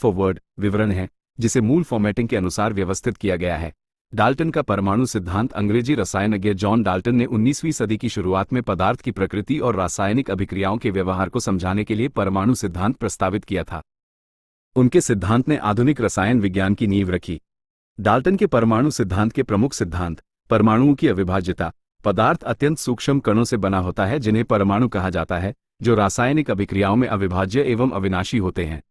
Forward विवरण है जिसे मूल फॉर्मेटिंग के अनुसार व्यवस्थित किया गया है। डाल्टन का परमाणु सिद्धांत अंग्रेजी रसायनज्ञ जॉन डाल्टन ने 19वीं सदी की शुरुआत में पदार्थ की प्रकृति और रासायनिक अभिक्रियाओं के व्यवहार को समझाने के लिए परमाणु सिद्धांत प्रस्तावित किया था। उनके सिद्धांत ने आधुनिक रसायन विज्ञान की नींव रखी। डाल्टन के परमाणु सिद्धांत के प्रमुख सिद्धांत: परमाणुओं की अविभाज्यता। पदार्थ अत्यंत सूक्ष्म कणों से बना होता है जिन्हें परमाणु कहा जाता है, जो रासायनिक अभिक्रियाओं में अविभाज्य एवं अविनाशी होते हैं।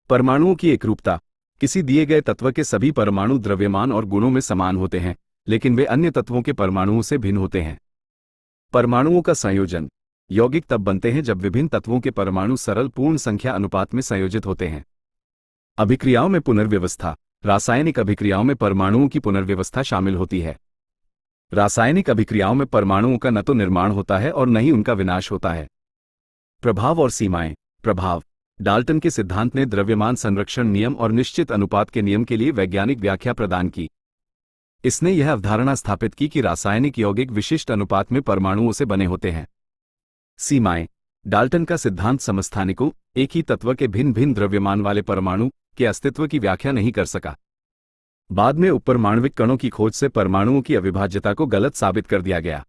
परमाणुओं की एकरूपता। किसी दिए गए तत्व के सभी परमाणु द्रव्यमान और गुणों में समान होते हैं, लेकिन वे अन्य तत्वों के परमाणुओं से भिन्न होते हैं। परमाणुओं का संयोजन। यौगिक तब बनते हैं जब विभिन्न तत्वों के परमाणु सरल पूर्ण संख्या अनुपात में संयोजित होते हैं। अभिक्रियाओं में पुनर्व्यवस्था। रासायनिक अभिक्रियाओं में परमाणुओं की पुनर्व्यवस्था शामिल होती है। रासायनिक अभिक्रियाओं में परमाणुओं का न तो निर्माण होता है और न ही उनका विनाश होता है। प्रभाव और सीमाएं। प्रभाव। डाल्टन के सिद्धांत ने द्रव्यमान संरक्षण नियम और निश्चित अनुपात के नियम के लिए वैज्ञानिक व्याख्या प्रदान की। इसने यह अवधारणा स्थापित की कि रासायनिक यौगिक विशिष्ट अनुपात में परमाणुओं से बने होते हैं। सीमाएं। डाल्टन का सिद्धांत समस्थानिकों, एक ही तत्व के भिन्न भिन्न द्रव्यमान वाले परमाणु के अस्तित्व की व्याख्या नहीं कर सका। बाद में उपपरमाणविक कणों की खोज से परमाणुओं की अविभाज्यता को गलत साबित कर दिया गया।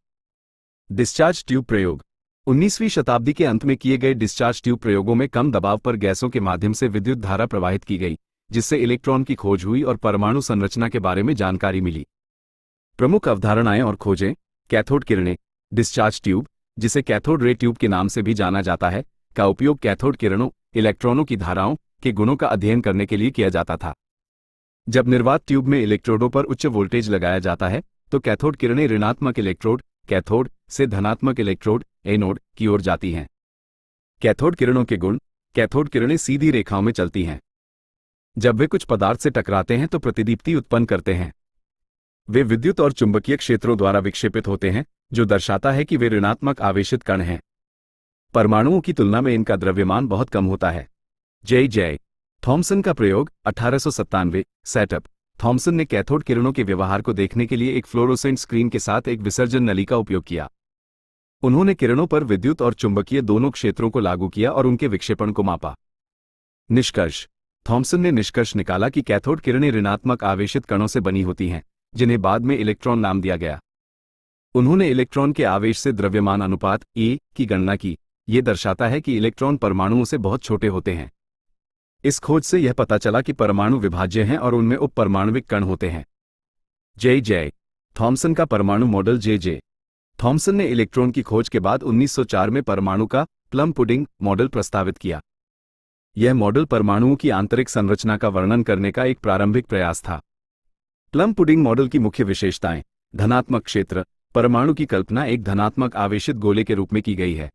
डिस्चार्ज ट्यूब प्रयोग। 19वीं शताब्दी के अंत में किए गए डिस्चार्ज ट्यूब प्रयोगों में कम दबाव पर गैसों के माध्यम से विद्युत धारा प्रवाहित की गई, जिससे इलेक्ट्रॉन की खोज हुई और परमाणु संरचना के बारे में जानकारी मिली। प्रमुख अवधारणाएं और खोजें। कैथोड किरणें। डिस्चार्ज ट्यूब, जिसे कैथोड रे ट्यूब के नाम से भी जाना जाता है, का उपयोग कैथोड किरणों, इलेक्ट्रॉनों की धाराओं के गुणों का अध्ययन करने के लिए किया जाता था। जब निर्वात ट्यूब में इलेक्ट्रोडों पर उच्च वोल्टेज लगाया जाता है तो कैथोड किरणें ऋणात्मक इलेक्ट्रोड कैथोड से धनात्मक इलेक्ट्रोड एनोड की ओर जाती हैं। कैथोड किरणों के गुण। कैथोड किरणें सीधी रेखाओं में चलती हैं। जब वे कुछ पदार्थ से टकराते हैं तो प्रतिदीप्ति उत्पन्न करते हैं। वे विद्युत और चुंबकीय क्षेत्रों द्वारा विक्षेपित होते हैं, जो दर्शाता है कि वे ऋणात्मक आवेशित कण हैं। परमाणुओं की तुलना में इनका द्रव्यमान बहुत कम होता है। जे थॉमसन का प्रयोग 1897। सेटअप। थॉमसन ने कैथोड किरणों के व्यवहार को देखने के लिए एक फ्लोरोसेंट स्क्रीन के साथ एक विसर्जन नली का उपयोग किया। उन्होंने किरणों पर विद्युत और चुंबकीय दोनों क्षेत्रों को लागू किया और उनके विक्षेपण को मापा। निष्कर्ष। थॉमसन ने निष्कर्ष निकाला कि कैथोड किरणें ऋणात्मक आवेशित कणों से बनी होती हैं, जिन्हें बाद में इलेक्ट्रॉन नाम दिया गया। उन्होंने इलेक्ट्रॉन के आवेश से द्रव्यमान अनुपात ए की गणना की। यह दर्शाता है कि इलेक्ट्रॉन परमाणुओं से बहुत छोटे होते हैं। इस खोज से यह पता चला कि परमाणु विभाज्य हैं और उनमें उपपरमाणविक कण होते हैं। जे थॉमसन का परमाणु मॉडल। जे थॉमसन ने इलेक्ट्रॉन की खोज के बाद 1904 में परमाणु का प्लम पुडिंग मॉडल प्रस्तावित किया। यह मॉडल परमाणुओं की आंतरिक संरचना का वर्णन करने का एक प्रारंभिक प्रयास था। प्लम पुडिंग मॉडल की मुख्य विशेषताएं। धनात्मक क्षेत्र। परमाणु की कल्पना एक धनात्मक आवेशित गोले के रूप में की गई है।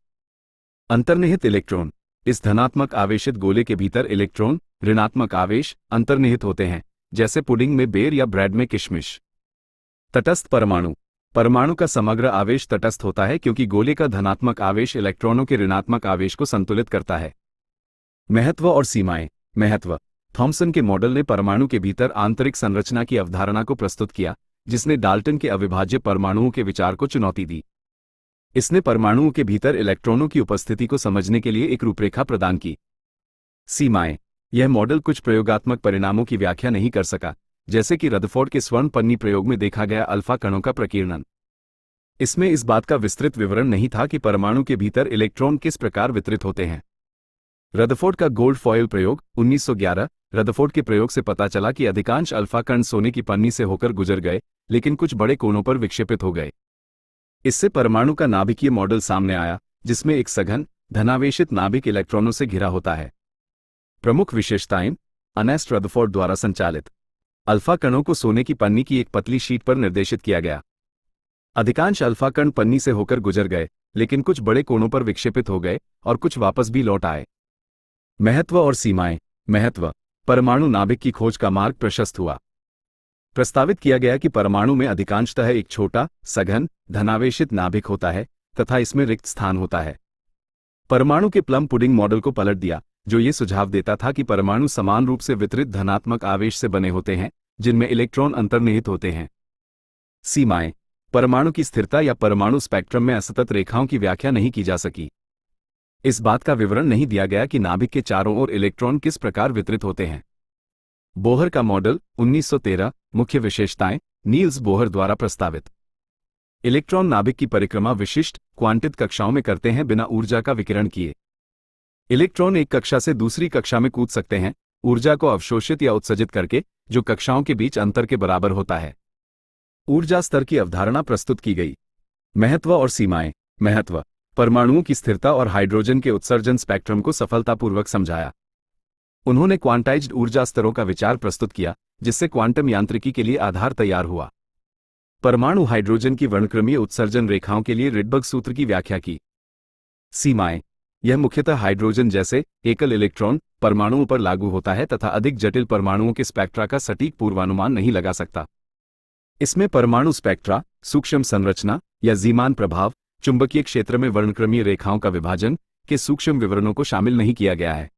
अंतर्निहित इलेक्ट्रॉन। इस धनात्मक आवेशित गोले के भीतर इलेक्ट्रॉन, ऋणात्मक आवेश, अंतर्निहित होते हैं, जैसे पुडिंग में बेर या ब्रेड में किशमिश। तटस्थ परमाणु। परमाणु का समग्र आवेश तटस्थ होता है क्योंकि गोले का धनात्मक आवेश इलेक्ट्रॉनों के ऋणात्मक आवेश को संतुलित करता है। महत्व और सीमाएं। महत्व। थॉमसन के मॉडल ने परमाणु के भीतर आंतरिक संरचना की अवधारणा को प्रस्तुत किया, जिसने डाल्टन के अविभाज्य परमाणुओं के विचार को चुनौती दी। इसने परमाणुओं के भीतर इलेक्ट्रॉनों की उपस्थिति को समझने के लिए एक रूपरेखा प्रदान की। सीमाएं। यह मॉडल कुछ प्रयोगात्मक परिणामों की व्याख्या नहीं कर सका, जैसे कि रदरफोर्ड के स्वर्ण पन्नी प्रयोग में देखा गया अल्फा कणों का प्रकीर्णन। इसमें इस बात का विस्तृत विवरण नहीं था कि परमाणु के भीतर इलेक्ट्रॉन किस प्रकार वितरित होते हैं। रदरफोर्ड का गोल्ड फॉयल प्रयोग 1911। रदरफोर्ड के प्रयोग से पता चला कि अधिकांश अल्फा कण सोने की पन्नी से होकर गुजर गए, लेकिन कुछ बड़े कोनों पर विक्षेपित हो गए। इससे परमाणु का नाभिकीय मॉडल सामने आया, जिसमें एक सघन, धनावेशित नाभिक इलेक्ट्रॉनों से घिरा होता है। प्रमुख विशेषताएं। अर्नेस्ट रदरफोर्ड द्वारा संचालित। अल्फा कणों को सोने की पन्नी की एक पतली शीट पर निर्देशित किया गया। अधिकांश अल्फा कण पन्नी से होकर गुजर गए, लेकिन कुछ बड़े कोनों पर विक्षेपित हो गए और कुछ वापस भी लौट आए। महत्व और सीमाएं। महत्व। परमाणु नाभिक की खोज का मार्ग प्रशस्त हुआ। प्रस्तावित किया गया कि परमाणु में अधिकांशतः एक छोटा, सघन, धनावेशित नाभिक होता है तथा इसमें रिक्त स्थान होता है। परमाणु के प्लम पुडिंग मॉडल को पलट दिया, जो ये सुझाव देता था कि परमाणु समान रूप से वितरित धनात्मक आवेश से बने होते हैं, जिनमें इलेक्ट्रॉन अंतर्निहित होते हैं। सीमाएं। परमाणु की स्थिरता या परमाणु स्पेक्ट्रम में असतत रेखाओं की व्याख्या नहीं की जा सकी। इस बात का विवरण नहीं दिया गया कि नाभिक के चारों ओर इलेक्ट्रॉन किस प्रकार वितरित होते हैं। बोहर का मॉडल 1913। मुख्य विशेषताएं नील्स बोहर द्वारा प्रस्तावित। इलेक्ट्रॉन नाभिक की परिक्रमा विशिष्ट क्वांटित कक्षाओं में करते हैं बिना ऊर्जा का विकिरण किए। इलेक्ट्रॉन एक कक्षा से दूसरी कक्षा में कूद सकते हैं ऊर्जा को अवशोषित या उत्सर्जित करके, जो कक्षाओं के बीच अंतर के बराबर होता है। ऊर्जा स्तर की अवधारणा प्रस्तुत की गई। महत्व और सीमाएं। महत्व परमाणुओं की स्थिरता और हाइड्रोजन के उत्सर्जन स्पेक्ट्रम को सफलतापूर्वक समझाया। उन्होंने क्वांटाइज्ड ऊर्जा स्तरों का विचार प्रस्तुत किया, जिससे क्वांटम यांत्रिकी के लिए आधार तैयार हुआ। परमाणु हाइड्रोजन की वर्णक्रमीय उत्सर्जन रेखाओं के लिए रिडबर्ग सूत्र की व्याख्या की। सीमाएं यह मुख्यतः हाइड्रोजन जैसे एकल इलेक्ट्रॉन परमाणुओं पर लागू होता है तथा अधिक जटिल परमाणुओं के स्पेक्ट्रा का सटीक पूर्वानुमान नहीं लगा सकता। इसमें परमाणु स्पेक्ट्रा, सूक्ष्म संरचना या जीमान प्रभाव, चुंबकीय क्षेत्र में वर्णक्रमीय रेखाओं का विभाजन के सूक्ष्म विवरणों को शामिल नहीं किया गया है।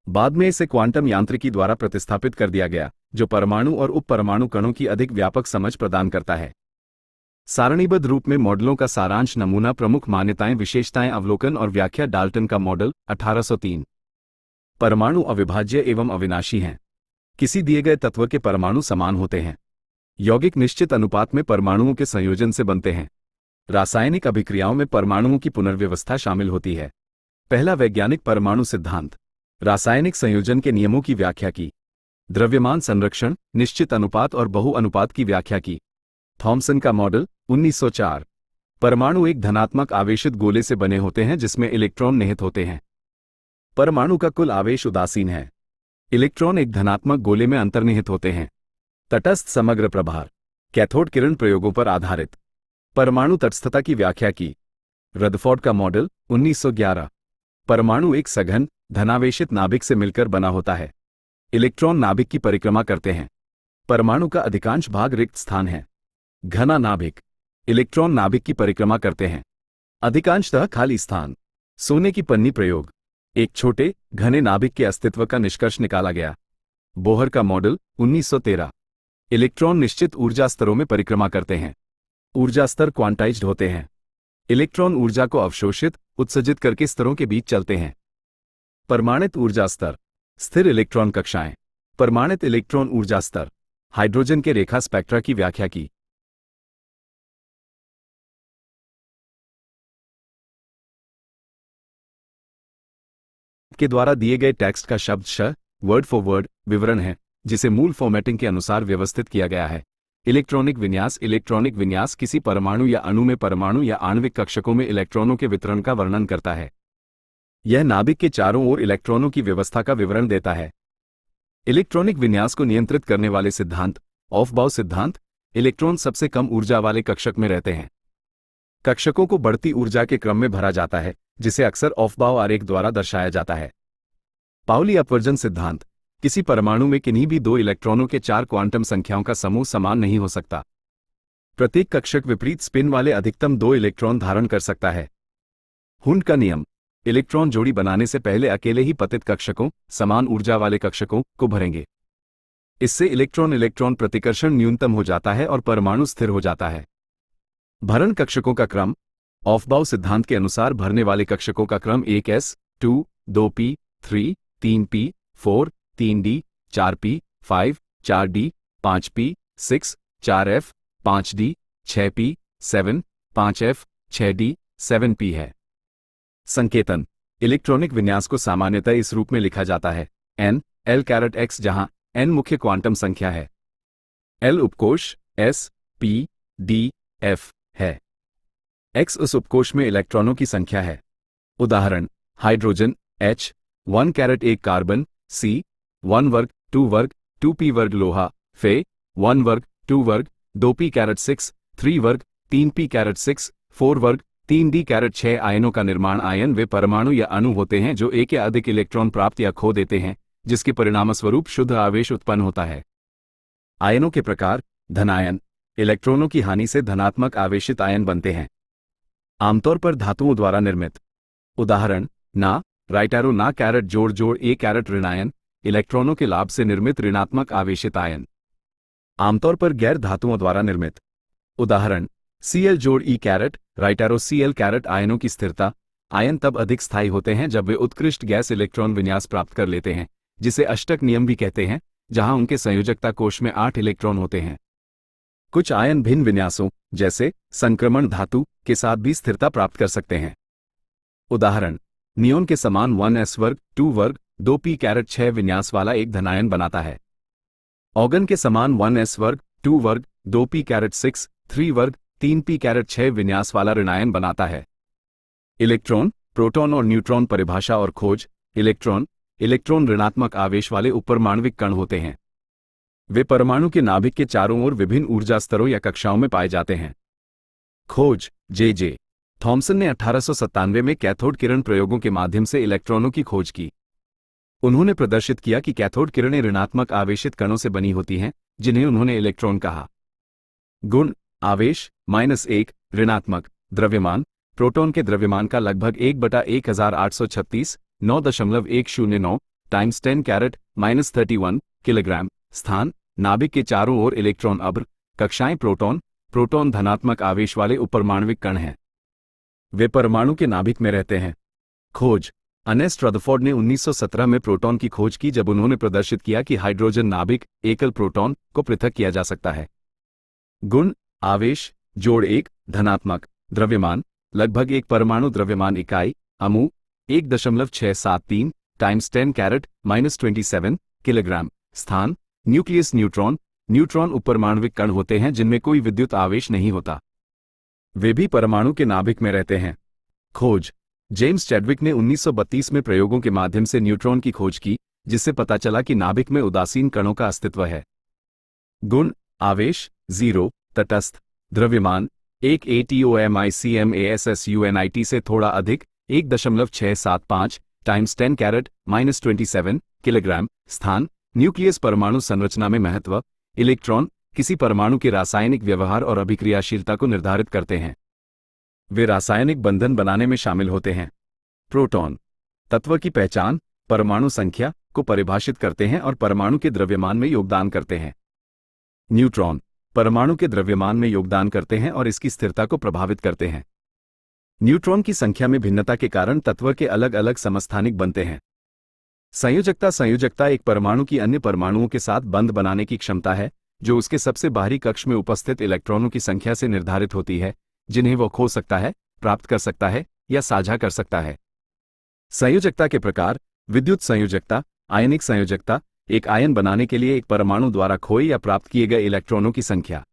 बाद में इसे क्वांटम यांत्रिकी द्वारा प्रतिस्थापित कर दिया गया, जो परमाणु और उपपरमाणु कणों की अधिक व्यापक समझ प्रदान करता है। सारणीबद्ध रूप में मॉडलों का सारांश नमूना प्रमुख मान्यताएं विशेषताएं अवलोकन और व्याख्या डाल्टन का मॉडल 1803। परमाणु अविभाज्य एवं अविनाशी हैं। किसी दिए गए तत्व के परमाणु समान होते हैं। यौगिक निश्चित अनुपात में परमाणुओं के संयोजन से बनते हैं। रासायनिक अभिक्रियाओं में परमाणुओं की पुनर्व्यवस्था शामिल होती है। पहला वैज्ञानिक परमाणु सिद्धांत। रासायनिक संयोजन के नियमों की व्याख्या की। द्रव्यमान संरक्षण, निश्चित अनुपात और बहु अनुपात की व्याख्या की। थॉमसन का मॉडल 1904। परमाणु एक धनात्मक आवेशित गोले से बने होते हैं जिसमें इलेक्ट्रॉन निहित होते हैं। परमाणु का कुल आवेश उदासीन है। इलेक्ट्रॉन एक धनात्मक गोले में अंतर्निहित होते हैं। तटस्थ समग्र प्रभार। कैथोड किरण प्रयोगों पर आधारित। परमाणु तटस्थता की व्याख्या की। रदरफोर्ड का मॉडल 1911। परमाणु एक सघन धनावेशित नाभिक से मिलकर बना होता है। इलेक्ट्रॉन नाभिक की परिक्रमा करते हैं। परमाणु का अधिकांश भाग रिक्त स्थान है। घना नाभिक। इलेक्ट्रॉन नाभिक की परिक्रमा करते हैं। अधिकांशतः खाली स्थान। सोने की पन्नी प्रयोग। एक छोटे घने नाभिक के अस्तित्व का निष्कर्ष निकाला गया। बोहर का मॉडल 1913। इलेक्ट्रॉन निश्चित ऊर्जा स्तरों में परिक्रमा करते हैं। ऊर्जा स्तर क्वांटाइज्ड होते हैं। इलेक्ट्रॉन ऊर्जा को अवशोषित उत्सर्जित करके स्तरों के बीच चलते हैं। परमाणित ऊर्जा स्तर। स्थिर इलेक्ट्रॉन कक्षाएं। परमाणित इलेक्ट्रॉन ऊर्जा स्तर। हाइड्रोजन के रेखा स्पेक्ट्रा की व्याख्या की। के द्वारा दिए गए टेक्स्ट का शब्दशः वर्ड फॉर वर्ड विवरण है, जिसे मूल फॉर्मेटिंग के अनुसार व्यवस्थित किया गया है। इलेक्ट्रॉनिक विन्यास। इलेक्ट्रॉनिक विन्यास किसी परमाणु या अणु में परमाणु या आणविक कक्षकों में इलेक्ट्रॉनों के वितरण का वर्णन करता है। यह नाभिक के चारों ओर इलेक्ट्रॉनों की व्यवस्था का विवरण देता है। इलेक्ट्रॉनिक विन्यास को नियंत्रित करने वाले सिद्धांत। ऑफबाउ सिद्धांत। इलेक्ट्रॉन सबसे कम ऊर्जा वाले कक्षक में रहते हैं। कक्षकों को बढ़ती ऊर्जा के क्रम में भरा जाता है, जिसे अक्सर ऑफबाउ आरेख द्वारा दर्शाया जाता है। पाउली अपवर्जन सिद्धांत। किसी परमाणु में किन्हीं भी दो इलेक्ट्रॉनों के चार क्वांटम संख्याओं का समूह समान नहीं हो सकता। प्रत्येक कक्षक विपरीत स्पिन वाले अधिकतम 2 इलेक्ट्रॉन धारण कर सकता है। हुंड का नियम। इलेक्ट्रॉन जोड़ी बनाने से पहले अकेले ही पतित कक्षकों, समान ऊर्जा वाले कक्षकों को भरेंगे। इससे इलेक्ट्रॉन इलेक्ट्रॉन प्रतिकर्षण न्यूनतम हो जाता है और परमाणु स्थिर हो जाता है। भरण कक्षकों का क्रम। ऑफबाउ सिद्धांत के अनुसार भरने वाले कक्षकों का क्रम 1s, 2, 2p, 3, 3p, 4, 3d, 4p, 5, 4d, 5p, 6, 4f, 5d, 6p, 7, 5f, 6d, 7p है। संकेतन। इलेक्ट्रॉनिक विन्यास को सामान्यतः इस रूप में लिखा जाता है n l⁻x, जहां n मुख्य क्वांटम संख्या है, l उपकोष s, p, d, f है, x उस उपकोष में इलेक्ट्रॉनों की संख्या है। उदाहरण: हाइड्रोजन h, 1 कार्बन, c, 1 वर्ग, 2 वर्ग, 2p वर्ग लोहा, fe, 1 वर्ग, 2 वर्ग, 2p⁻6, 3 वर्ग, 3p⁻6, 4 वर्ग, 3d⁻6 आयनों का निर्माण। आयन वे परमाणु या अणु होते हैं जो एक या अधिक इलेक्ट्रॉन प्राप्त या खो देते हैं, जिसके परिणामस्वरूप शुद्ध आवेश उत्पन्न होता है। आयनों के प्रकार। धनायन। इलेक्ट्रॉनों की हानि से धनात्मक आवेशित आयन बनते हैं, आमतौर पर धातुओं द्वारा निर्मित। उदाहरण: ना राइट एरो ना जोड़ ए ऋणायन। इलेक्ट्रॉनों के लाभ से निर्मित ऋणात्मक आवेशित आयन, आमतौर पर गैर धातुओं द्वारा निर्मित। उदाहरण: Cl जोड़ E राइट एरो Cl आयनों की स्थिरता। आयन तब अधिक स्थायी होते हैं जब वे उत्कृष्ट गैस इलेक्ट्रॉन विन्यास प्राप्त कर लेते हैं, जिसे अष्टक नियम भी कहते हैं, जहां उनके संयोजकता कोश में 8 इलेक्ट्रॉन होते हैं। कुछ आयन भिन्न विन्यासों, जैसे संक्रमण धातु, के साथ भी स्थिरता प्राप्त कर सकते हैं। उदाहरण, नियोन के समान 1s वर्ग 2 वर्ग 2p6 विन्यास वाला एक धनायन बनाता है। ऑर्गन के समान 1s वर्ग 2 वर्ग 2p6 3 वर्ग 3p6 विन्यास वाला ऋणायन बनाता है। इलेक्ट्रॉन, प्रोटॉन और न्यूट्रॉन परिभाषा और खोज। इलेक्ट्रॉन ऋणात्मक आवेश वाले उपपरमाणविक कण होते हैं। वे परमाणु के नाभिक के चारों ओर विभिन्न ऊर्जा स्तरों या कक्षाओं में पाए जाते हैं। खोज। जे थॉमसन ने 1897 में कैथोड किरण प्रयोगों के माध्यम से इलेक्ट्रॉनों की खोज की। उन्होंने प्रदर्शित किया कि कैथोड किरणें ऋणात्मक आवेशित कणों से बनी होती हैं, जिन्हें उन्होंने इलेक्ट्रॉन कहा। गुण। आवेश -1 ऋणात्मक। द्रव्यमान। प्रोटॉन के द्रव्यमान का लगभग 1/1836 9.109 टाइम्स 10 कैरेट -31 किलोग्राम। स्थान। नाभिक के चारों ओर इलेक्ट्रॉन अभ्र। कक्षाएं। प्रोटॉन धनात्मक आवेश वाले उपपरमाणविक कण हैं। वे परमाणु के नाभिक में रहते हैं। खोज। अर्नेस्ट रदरफोर्ड ने 1917 में प्रोटॉन की खोज की, जब उन्होंने प्रदर्शित किया कि हाइड्रोजन नाभिक एकल प्रोटॉन को पृथक किया जा सकता है। गुण। आवेश +1 धनात्मक। द्रव्यमान लगभग 1 परमाणु द्रव्यमान इकाई अमु 1.673 टाइम्स 10 कैरेट -27 किलोग्राम। स्थान। न्यूक्लियस। न्यूट्रॉन उपपरमाणविक कण होते हैं जिनमें कोई विद्युत आवेश नहीं होता। वे भी परमाणु के नाभिक में रहते हैं। खोज। जेम्स चैडविक ने 1932 में प्रयोगों के माध्यम से न्यूट्रॉन की खोज की, जिससे पता चला कि नाभिक में उदासीन कणों का अस्तित्व है। गुण। आवेश 0 तटस्थ। द्रव्यमान 1 ATOMICMASSUNIT से थोड़ा अधिक 1.675 टाइम्स 10 कैरेट -27 किलोग्राम। स्थान। न्यूक्लियस। परमाणु संरचना में महत्व। इलेक्ट्रॉन किसी परमाणु के रासायनिक व्यवहार और अभिक्रियाशीलता को निर्धारित करते हैं। वे रासायनिक बंधन बनाने में शामिल होते हैं। प्रोटॉन तत्व की पहचान, परमाणु संख्या को परिभाषित करते हैं और परमाणु के द्रव्यमान में योगदान करते हैं। न्यूट्रॉन परमाणु के द्रव्यमान में योगदान करते हैं और इसकी स्थिरता को प्रभावित करते हैं। न्यूट्रॉन की संख्या में भिन्नता के कारण तत्व के अलग अलग समस्थानिक बनते हैं। संयोजकता एक परमाणु की अन्य परमाणुओं के साथ बंध बनाने की क्षमता है, जो उसके सबसे बाहरी कक्ष में उपस्थित इलेक्ट्रॉनों की संख्या से निर्धारित होती है, जिन्हें वो खो सकता है, प्राप्त कर सकता है या साझा कर सकता है। संयोजकता के प्रकार। विद्युत संयोजकता। आयनिक संयोजकता एक आयन बनाने के लिए एक परमाणु द्वारा खोए या प्राप्त किए गए इलेक्ट्रॉनों की संख्या।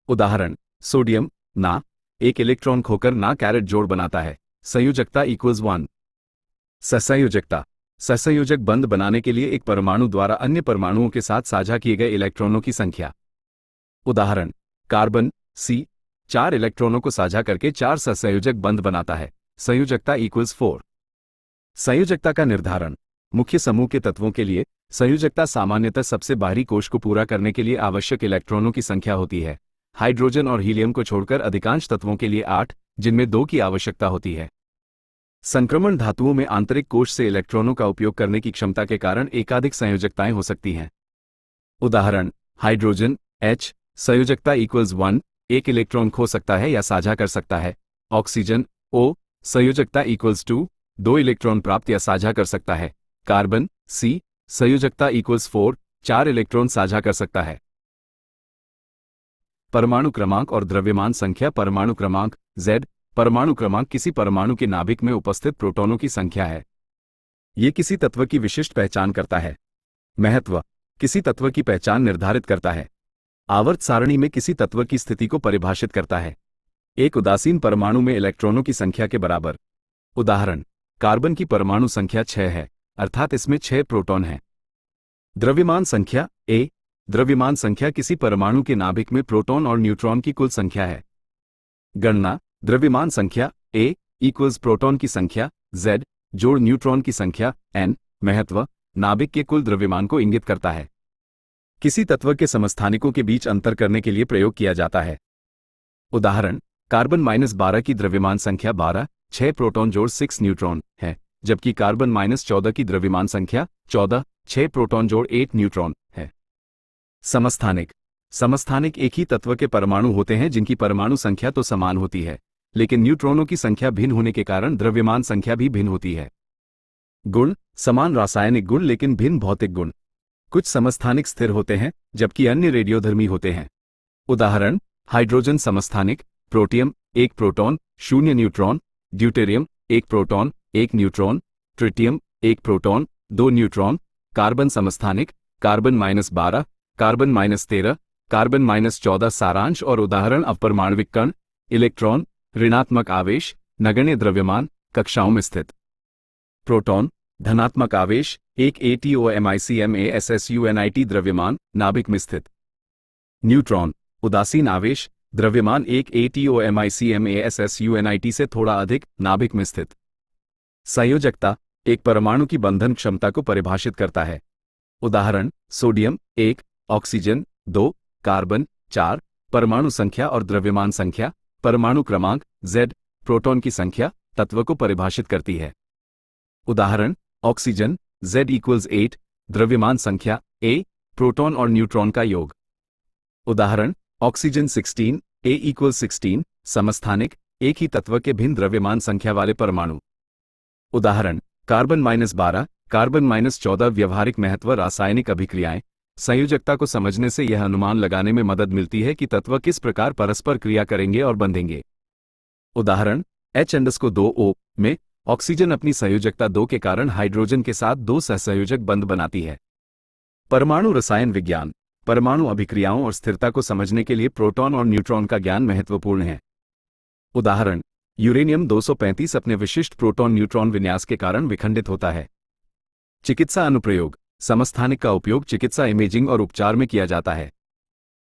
उदाहरण, सोडियम ना एक इलेक्ट्रॉन खोकर ना कैरेट जोड़ बनाता है। संयोजकता =1। सहसंयोजकता सहसंयोजक बंध बनाने के लिए एक परमाणु द्वारा अन्य परमाणुओं के साथ साझा किए गए इलेक्ट्रॉनों की संख्या। उदाहरण, कार्बन C 4 इलेक्ट्रॉनों को साझा करके 4 सहसंयोजक बंध बनाता है। संयोजकता =4। संयोजकता का निर्धारण। मुख्य समूह के तत्वों के लिए संयोजकता सामान्यतः सबसे बाहरी कोश को पूरा करने के लिए आवश्यक इलेक्ट्रॉनों की संख्या होती है। हाइड्रोजन और हीलियम को छोड़कर अधिकांश तत्वों के लिए 8, जिनमें 2 की आवश्यकता होती है। संक्रमण धातुओं में आंतरिक कोश से इलेक्ट्रॉनों का उपयोग करने की क्षमता के कारण एकाधिक संयोजकताएं हो सकती हैं। उदाहरण, हाइड्रोजन H संयोजकता =1 एक इलेक्ट्रॉन खो सकता है या साझा कर सकता है। ऑक्सीजन O संयोजकता =2 2 इलेक्ट्रॉन प्राप्त या साझा कर सकता है। कार्बन C संयोजकता =4 4 इलेक्ट्रॉन साझा कर सकता है। परमाणु क्रमांक और द्रव्यमान संख्या। परमाणु क्रमांक Z परमाणु क्रमांक किसी परमाणु के नाभिक में उपस्थित प्रोटॉनों की संख्या है। यह किसी तत्व की विशिष्ट पहचान करता है। महत्व किसी तत्व की पहचान निर्धारित करता है। आवर्त सारणी में किसी तत्व की स्थिति को परिभाषित करता है। एक उदासीन परमाणु में इलेक्ट्रॉनों की संख्या के बराबर। उदाहरण, कार्बन की परमाणु संख्या 6 है, अर्थात इसमें 6 प्रोटॉन हैं। द्रव्यमान संख्या A द्रव्यमान संख्या किसी परमाणु के नाभिक में प्रोटॉन और न्यूट्रॉन की कुल संख्या है। गणना द्रव्यमान संख्या A = प्रोटॉन की संख्या Z जोड़ न्यूट्रॉन की संख्या N। महत्व नाभिक के कुल द्रव्यमान को इंगित करता है। किसी तत्व के समस्थानिकों के बीच अंतर करने के लिए प्रयोग किया जाता है। उदाहरण, कार्बन -12 की द्रव्यमान संख्या 12 6 प्रोटॉन जोड़ 6 न्यूट्रॉन है, जबकि कार्बन -14 की द्रव्यमान संख्या 14 6 प्रोटॉन जोड़ 8 न्यूट्रॉन है। समस्थानिक एक ही तत्व के परमाणु होते हैं जिनकी परमाणु संख्या तो समान होती है, लेकिन न्यूट्रॉनों की संख्या भिन्न होने के कारण द्रव्यमान संख्या भी भिन्न होती है। गुण, समान रासायनिक गुण लेकिन भिन्न भौतिक गुण। कुछ समस्थानिक स्थिर होते हैं जबकि अन्य रेडियोधर्मी होते हैं। उदाहरण, हाइड्रोजन समस्थानिक, protium 1 proton 0 neutron, deuterium 1 proton 1 neutron, tritium 1 proton 2 neutron. Carbon समस्थानिक, कार्बन -12, कार्बन -13, कार्बन -14। सारांश और उदाहरण अपरमाणविक कण, इलेक्ट्रॉन, ऋणात्मक आवेश, नगण्य द्रव्यमान, कक्षाओं में स्थित। प्रोटॉन, धनात्मक आवेश, 1 ATOMICMASSUNIT द्रव्यमान, नाभिक में स्थित। न्यूट्रॉन, उदासीन आवेश, द्रव्यमान 1 ATOMICMASSUNIT से थोड़ा अधिक, नाभिक में स्थित। संयोजकता, एक परमाणु की बंधन क्षमता को परिभाषित करता है। उदाहरण, सोडियम 1, ऑक्सीजन 2, कार्बन 4। परमाणु संख्या और द्रव्यमान संख्या, परमाणु क्रमांक Z, प्रोटॉन की संख्या, तत्व को परिभाषित करती है। उदाहरण, ऑक्सीजन Z = 8, द्रव्यमान संख्या A, प्रोटॉन और न्यूट्रॉन का योग। उदाहरण, ऑक्सीजन 16, A = 16। समस्थानिक, एक ही तत्व के भिन्न द्रव्यमान संख्या वाले परमाणु। उदाहरण, कार्बन -12, कार्बन -14। व्यवहारिक महत्व, रासायनिक अभिक्रियाएं। संयोजकता को समझने से यह अनुमान लगाने में मदद मिलती है कि तत्व किस प्रकार परस्पर क्रिया करेंगे और बंधेंगे। उदाहरण, H2O में ऑक्सीजन अपनी संयोजकता 2 के कारण हाइड्रोजन के साथ 2 सहसंयोजक बंध बनाती है। परमाणु रसायन विज्ञान, परमाणु अभिक्रियाओं और स्थिरता को समझने के लिए प्रोटॉन और न्यूट्रॉन का ज्ञान महत्वपूर्ण है। उदाहरण, यूरेनियम 235 अपने विशिष्ट प्रोटॉन न्यूट्रॉन विन्यास के कारण विखंडित होता है। चिकित्सा अनुप्रयोग, समस्थानिक का उपयोग चिकित्सा इमेजिंग और उपचार में किया जाता है।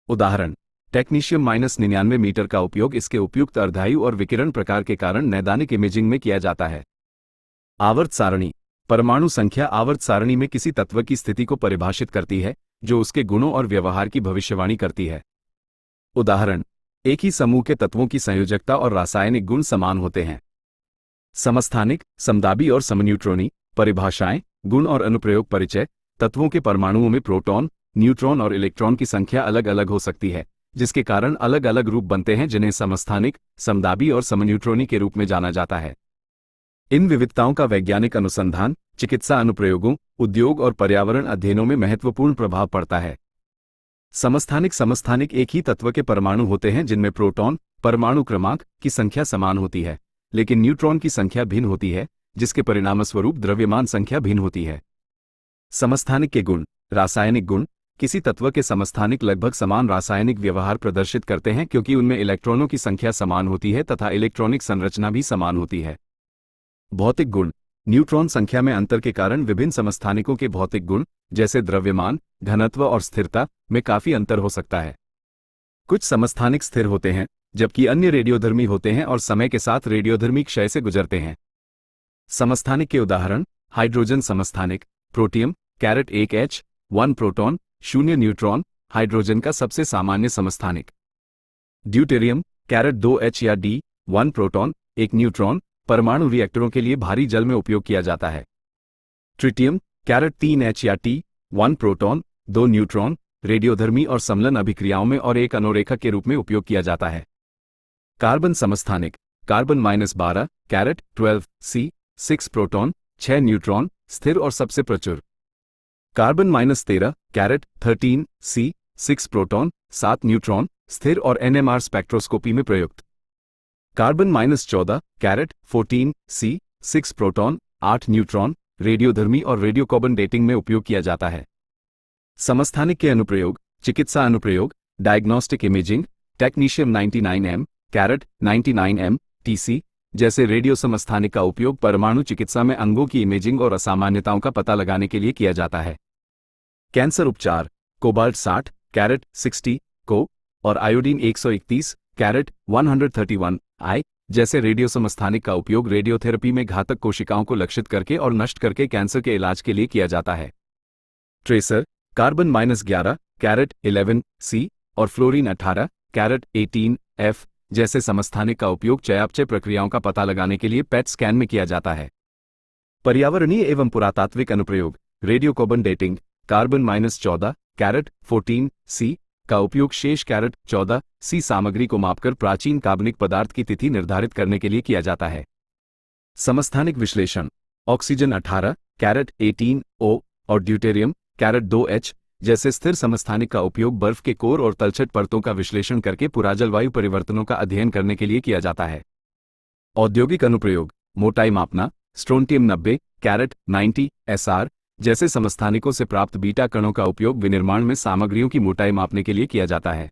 उदाहरण, टेक्नीशियम -99 मीटर का उपयोग इसके उपयुक्त अर्धायु और विकिरण प्रकार के कारण नैदानिक इमेजिंग में किया जाता है। आवर्त सारणी, परमाणु संख्या आवर्त सारणी में किसी तत्व की स्थिति को परिभाषित करती है जो उसके गुणों और व्यवहार की भविष्यवाणी करती है। उदाहरण, एक ही समूह के तत्वों की संयोजकता और रासायनिक गुण समान होते हैं। समस्थानिक, समदाबी और समन्यूट्रॉनी, परिभाषाएं, गुण और अनुप्रयोग। परिचय, तत्वों के परमाणुओं में प्रोटॉन, न्यूट्रॉन और इलेक्ट्रॉन की संख्या अलग अलग हो सकती है, जिसके कारण अलग अलग रूप बनते हैं जिन्हें समस्थानिक, समदाबी और समन्यूट्रॉनी के रूप में जाना जाता है। इन विविधताओं का वैज्ञानिक अनुसंधान, चिकित्सा अनुप्रयोगों, उद्योग और पर्यावरण अध्ययनों में महत्वपूर्ण प्रभाव पड़ता है। समस्थानिक एक ही तत्व के परमाणु होते हैं जिनमें प्रोटॉन, परमाणु क्रमांक की संख्या समान होती है, लेकिन न्यूट्रॉन की संख्या भिन्न होती है, जिसके परिणामस्वरूप द्रव्यमान संख्या भिन्न होती है। समस्थानिक के गुण, रासायनिक गुण, किसी तत्व के समस्थानिक लगभग समान रासायनिक व्यवहार प्रदर्शित करते हैं क्योंकि उनमें इलेक्ट्रॉनों की संख्या समान होती है तथा इलेक्ट्रॉनिक संरचना भी समान होती है। भौतिक गुण, न्यूट्रॉन संख्या में अंतर के कारण विभिन्न समस्थानिकों के भौतिक गुण, जैसे द्रव्यमान, घनत्व और स्थिरता, में काफी अंतर हो सकता है। कुछ समस्थानिक स्थिर होते हैं, जबकि अन्य रेडियोधर्मी होते हैं और समय के साथ रेडियोधर्मी क्षय से गुजरते हैं। समस्थानिक के उदाहरण, हाइड्रोजन समस्थानिक, protium (1H, 1 proton 0 neutron, hydrogen का सबसे सामान्य समस्थानिक। ड्यूटेरियम (2H या D, 1 प्रोटॉन 1 न्यूट्रॉन, परमाणु रिएक्टरों के लिए भारी जल में उपयोग किया जाता है। ट्रिटियम (3H या T, 1 प्रोटॉन 2 न्यूट्रॉन, रेडियोधर्मी और समलन अभिक्रियाओं में और एक अनुरेखक के रूप में उपयोग किया जाता है। कार्बन समस्थानिक, कार्बन -12 (12 C, 6 प्रोटॉन 6 न्यूट्रॉन, स्थिर और सबसे प्रचुर। कार्बन -13 (13 C, 6 प्रोटॉन 7 न्यूट्रॉन, स्थिर और NMR स्पेक्ट्रोस्कोपी में प्रयुक्त। कार्बन -14 (14 C, 6 प्रोटॉन 8 न्यूट्रॉन, रेडियोधर्मी और रेडियोकार्बन डेटिंग में उपयोग किया जाता है। समस्थानिक के अनुप्रयोग, चिकित्सा अनुप्रयोग, diagnostic imaging, technetium 99M, 99M, TC जैसे रेडियो समस्थानिक का उपयोग परमाणु चिकित्सा में अंगों की इमेजिंग और असामान्यताओं का पता लगाने के लिए किया जाता है। कैंसर उपचार, कोबाल्ट 60 (60 को और आयोडीन 131 (131 I) जैसे रेडियो समस्थानिक का उपयोग रेडियोथेरेपी में घातक कोशिकाओं को लक्षित करके और नष्ट करके कैंसर के इलाज के लिए किया जाता है। ट्रेसर, कार्बन -11 (11 C और फ्लोरीन 18 (18 F) जैसे समस्थानिक का उपयोग चयापचय प्रक्रियाओं का पता लगाने के लिए पेट स्कैन में किया जाता है। पर्यावरणीय एवं पुरातात्विक अनुप्रयोग, रेडियोकार्बन डेटिंग, कार्बन -14 (14 C, का उपयोग शेष कैरेट 14 सी सामग्री को मापकर प्राचीन कार्बनिक पदार्थ की तिथि निर्धारित करने के लिए किया जाता है। समस्थानिक विश्लेषण। ऑक्सीजन 18 कैरेट 18 O और ड्यूटेरियम कैरेट 2H जैसे स्थिर समस्थानिक का उपयोग बर्फ के कोर और तलछट परतों का विश्लेषण करके पूरा जलवायु परिवर्तनों का अध्ययन करने के लिए किया जाता है। औद्योगिक अनुप्रयोग। मोटाई मापना। स्ट्रोंटियम 90 कैरेट 90 SR जैसे समस्थानिकों से प्राप्त बीटा कणों का उपयोग विनिर्माण में सामग्रियों की मोटाई मापने के लिए किया जाता है।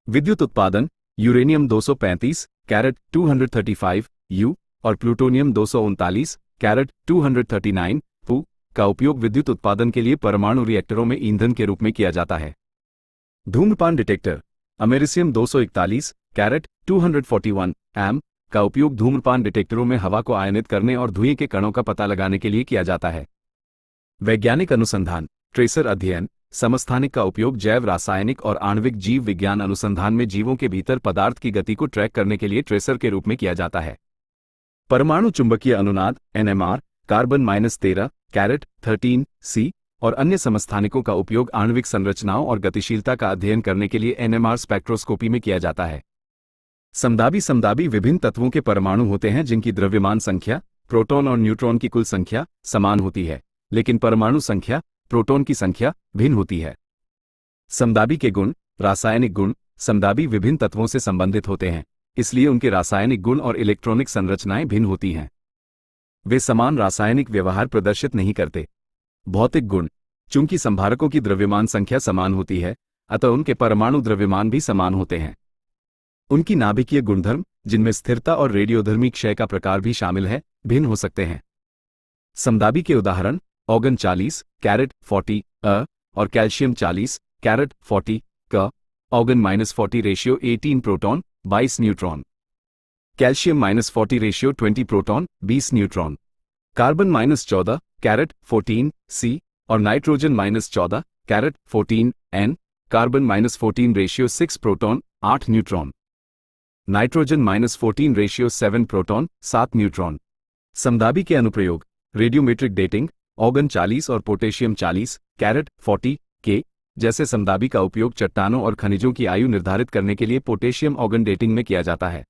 विद्युत उत्पादन। यूरेनियम 235 कैरेट 235 U और प्लूटोनियम 239 कैरेट 239 Pu का उपयोग विद्युत उत्पादन के लिए परमाणु रिएक्टरों में ईंधन के रूप में किया जाता है। धूम्रपान डिटेक्टर। अमेरिसियम 241 कैरेट 241 एम का उपयोग धूम्रपान डिटेक्टरों में हवा को आयनित करने और धुएं के कणों का पता लगाने के लिए किया जाता है। वैज्ञानिक अनुसंधान। ट्रेसर अध्ययन। समस्थानिक का उपयोग जैव रासायनिक और आणविक जीव विज्ञान अनुसंधान में जीवों के भीतर पदार्थ की गति को ट्रैक करने के लिए ट्रेसर के रूप में किया जाता है। परमाणु चुंबकीय अनुनाद NMR कार्बन -13 कैरेट 13 C और अन्य समस्थानिकों का उपयोग आणविक संरचनाओं और गतिशीलता का अध्ययन करने के लिए NMR स्पेक्ट्रोस्कोपी में किया जाता है। समदाबी विभिन्न तत्वों के परमाणु होते हैं जिनकी द्रव्यमान संख्या, प्रोटॉन और न्यूट्रॉन की कुल संख्या समान होती है, लेकिन परमाणु संख्या, प्रोटॉन की संख्या भिन्न होती है। समदाबी के गुण। रासायनिक गुण। समदाबी विभिन्न तत्वों से संबंधित होते हैं, इसलिए उनके रासायनिक गुण और इलेक्ट्रॉनिक संरचनाएं भिन्न होती हैं। वे समान रासायनिक व्यवहार प्रदर्शित नहीं करते। भौतिक गुण। चूंकि संभारकों की द्रव्यमान संख्या समान होती है, अतः उनके परमाणु द्रव्यमान भी समान होते हैं। उनकी नाभिकीय गुणधर्म, जिनमें स्थिरता और रेडियोधर्मी क्षय का प्रकार भी शामिल है, भिन्न हो सकते हैं। समदाबी के उदाहरण ऑर्गन 40 कैरेट 40 और कैल्शियम 40 कैरेट 40 क। Argon -40 ratio 18 proton 22 neutron. Calcium -40 ratio 20 proton 20 neutron. Carbon -14 caret 14 C और nitrogen -14 caret 14 N। Carbon -14 ratio 6 proton 8 neutron. Nitrogen -14 ratio 7 proton 7 neutron. समदाबी के अनुप्रयोग। Radiometric dating. ऑर्गन 40 और पोटेशियम 40 कैरेट 40 K जैसे समदाबी का उपयोग चट्टानों और खनिजों की आयु निर्धारित करने के लिए पोटेशियम ऑर्गन डेटिंग में किया जाता है।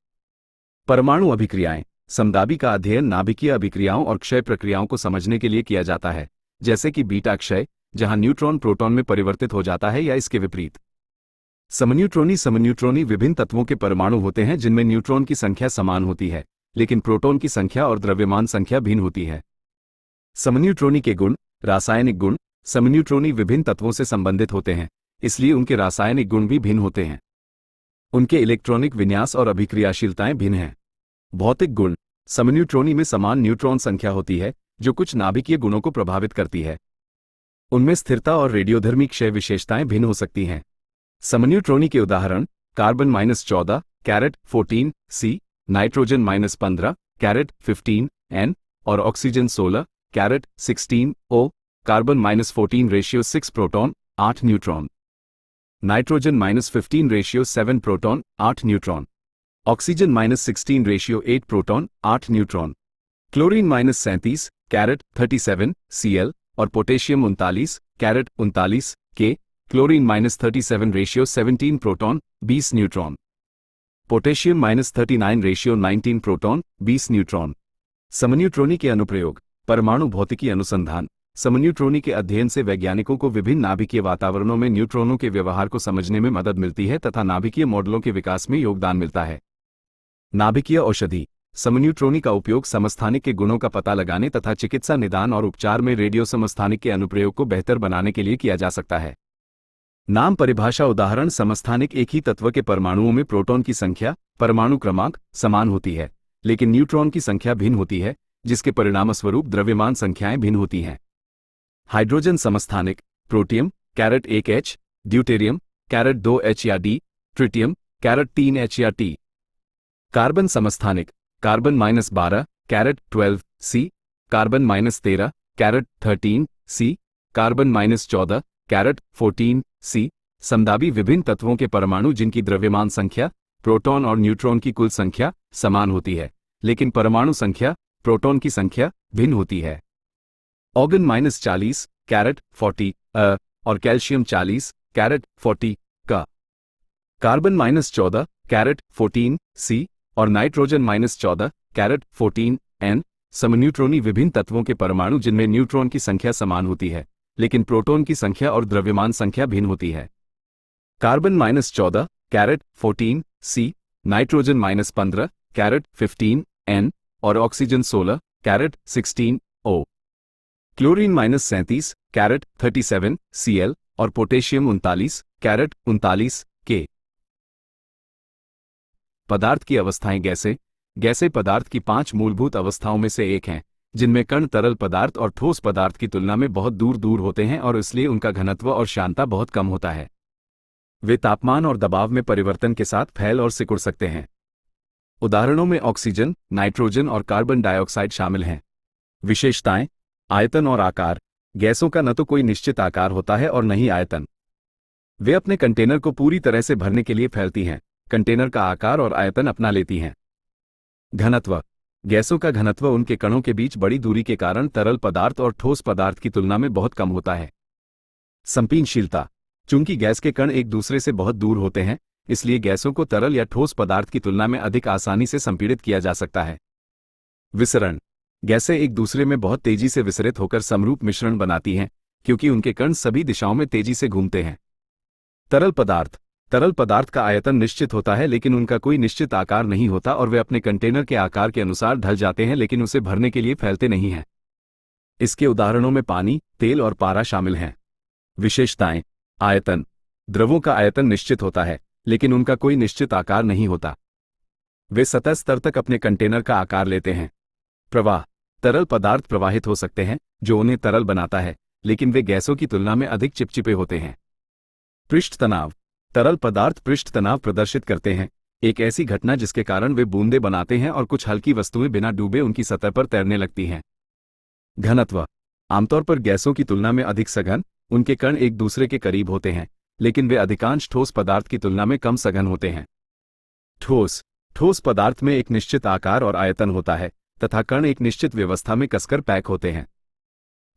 परमाणु अभिक्रियाएं। समदाबी का अध्ययन नाभिकीय अभिक्रियाओं और क्षय प्रक्रियाओं को समझने के लिए किया जाता है, जैसे कि बीटा क्षय, जहां न्यूट्रॉन प्रोटॉन में परिवर्तित हो जाता है, या इसके विपरीत। समन्यूट्रॉनी विभिन्न तत्वों के परमाणु होते हैं जिनमें न्यूट्रॉन की संख्या समान होती है, लेकिन प्रोटॉन की संख्या और द्रव्यमान संख्या भिन्न होती है। समन्यूट्रॉनी के गुण। रासायनिक गुण। समन्यूट्रॉनी विभिन्न तत्वों से संबंधित होते हैं, इसलिए उनके रासायनिक गुण भी भिन्न होते हैं। उनके इलेक्ट्रॉनिक विन्यास और अभिक्रियाशीलताएं भिन्न हैं। भौतिक गुण। समन्यूट्रॉनी में समान न्यूट्रॉन संख्या होती है, जो कुछ नाभिकीय गुणों को प्रभावित करती है। उनमें स्थिरता और रेडियोधर्मी क्षय विशेषताएं भिन्न हो सकती हैं। समन्यूट्रॉनी के उदाहरण carbon -14 caret 14 C, nitrogen -15 caret 15 N और oxygen 16 caret 16 O। Carbon -14 ratio 6 proton 8 neutron. Nitrogen -15 ratio 7 proton 8 neutron. Oxygen -16 ratio 8 proton 8 neutron. Chlorine -37 caret 37 Cl और potassium 39 caret 39 K। Chlorine -37 ratio 17 proton 20 neutron. Potassium -39 ratio 19 proton 20 neutron. समन्यूट्रॉनी के अनुप्रयोग। परमाणु भौतिकी अनुसंधान। समन्यूट्रॉनी के अध्ययन से वैज्ञानिकों को विभिन्न नाभिकीय वातावरणों में न्यूट्रॉनों के व्यवहार को समझने में मदद मिलती है तथा नाभिकीय मॉडलों के विकास में योगदान मिलता है। नाभिकीय औषधि। समन्यूट्रॉनी का उपयोग समस्थानिक के गुणों का पता लगाने तथा चिकित्सा निदान और उपचार में रेडियो समस्थानिक के अनुप्रयोग को बेहतर बनाने के लिए किया जा सकता है। नाम परिभाषा। उदाहरण समस्थानिक एक ही तत्व के परमाणुओं में प्रोटॉन की संख्या, परमाणु क्रमांक समान होती है, लेकिन न्यूट्रॉन की संख्या भिन्न होती है, जिसके परिणामस्वरूप द्रव्यमान संख्याएं भिन्न होती हैं। हाइड्रोजन समस्थानिक। Protium carat 1H, deuterium carat 2H या D, ट्रिटियम कैरेट 3H या T। कार्बन समस्थानिक। Carbon -12 caret 12 C, carbon -13 caret 13 C, carbon -14 caret 14 C। समदाबी विभिन्न तत्वों के परमाणु जिनकी द्रव्यमान संख्या, प्रोटॉन और न्यूट्रॉन की कुल संख्या समान होती है, लेकिन परमाणु संख्या, प्रोटॉन की संख्या भिन्न होती है। ऑर्गन -40 कैरेट 40 और कैल्शियम 40 कैरेट 40 का कार्बन -14 कैरेट 14 सी और नाइट्रोजन -14 कैरेट 14 एन समन्यूट्रॉनी विभिन्न तत्वों के परमाणु जिनमें न्यूट्रॉन की संख्या समान होती है लेकिन प्रोटॉन की संख्या और द्रव्यमान संख्या भिन्न होती है। कार्बन -14 कैरेट 14 सी, नाइट्रोजन -15 कैरेट 15 एन और ऑक्सीजन 16 कैरेट 16 ओ, क्लोरीन -37 कैरेट 37 Cl और पोटेशियम 39 कैरेट 39 के। पदार्थ की अवस्थाएं। गैसें पदार्थ की 5 मूलभूत अवस्थाओं में से एक हैं, जिनमें कण तरल पदार्थ और ठोस पदार्थ की तुलना में बहुत दूर दूर होते हैं और इसलिए उनका घनत्व और श्यानता बहुत कम होता है। वे तापमान और दबाव में परिवर्तन के साथ फैल और सिकुड़ सकते हैं। उदाहरणों में ऑक्सीजन, नाइट्रोजन और कार्बन डाइऑक्साइड शामिल हैं। विशेषताएं, आयतन और आकार। गैसों का न तो कोई निश्चित आकार होता है और न ही आयतन। वे अपने कंटेनर को पूरी तरह से भरने के लिए फैलती हैं, कंटेनर का आकार और आयतन अपना लेती हैं। घनत्व। गैसों का घनत्व उनके कणों के बीच बड़ी दूरी के कारण तरल पदार्थ और ठोस पदार्थ की तुलना में बहुत कम होता है। संपीनशीलता। चूंकि गैस के कण एक दूसरे से बहुत दूर होते हैं, इसलिए गैसों को तरल या ठोस पदार्थ की तुलना में अधिक आसानी से संपीड़ित किया जा सकता है। विसरण। गैसें एक दूसरे में बहुत तेजी से विसरित होकर समरूप मिश्रण बनाती हैं, क्योंकि उनके कण सभी दिशाओं में तेजी से घूमते हैं। तरल पदार्थ का आयतन निश्चित होता है लेकिन उनका कोई निश्चित आकार नहीं होता और वे अपने कंटेनर के आकार के अनुसार ढल जाते हैं लेकिन उसे भरने के लिए फैलते नहीं हैं। इसके उदाहरणों में पानी, तेल और पारा शामिल हैं। विशेषताएं। आयतन। द्रवों का आयतन निश्चित होता है लेकिन उनका कोई निश्चित आकार नहीं होता। वे सतह स्तर तक अपने कंटेनर का आकार लेते हैं। प्रवाह। तरल पदार्थ प्रवाहित हो सकते हैं जो उन्हें तरल बनाता है, लेकिन वे गैसों की तुलना में अधिक चिपचिपे होते हैं। पृष्ठ तनाव। तरल पदार्थ पृष्ठ तनाव प्रदर्शित करते हैं, एक ऐसी घटना जिसके कारण वे बूंदें बनाते हैं और कुछ हल्की वस्तुएं बिना डूबे उनकी सतह पर तैरने लगती हैं। घनत्व। आमतौर पर गैसों की तुलना में अधिक सघन, उनके कण एक दूसरे के करीब होते हैं, लेकिन वे अधिकांश ठोस पदार्थ की तुलना में कम सघन होते हैं। ठोस पदार्थ में एक निश्चित आकार और आयतन होता है तथा कण एक निश्चित व्यवस्था में कसकर पैक होते हैं।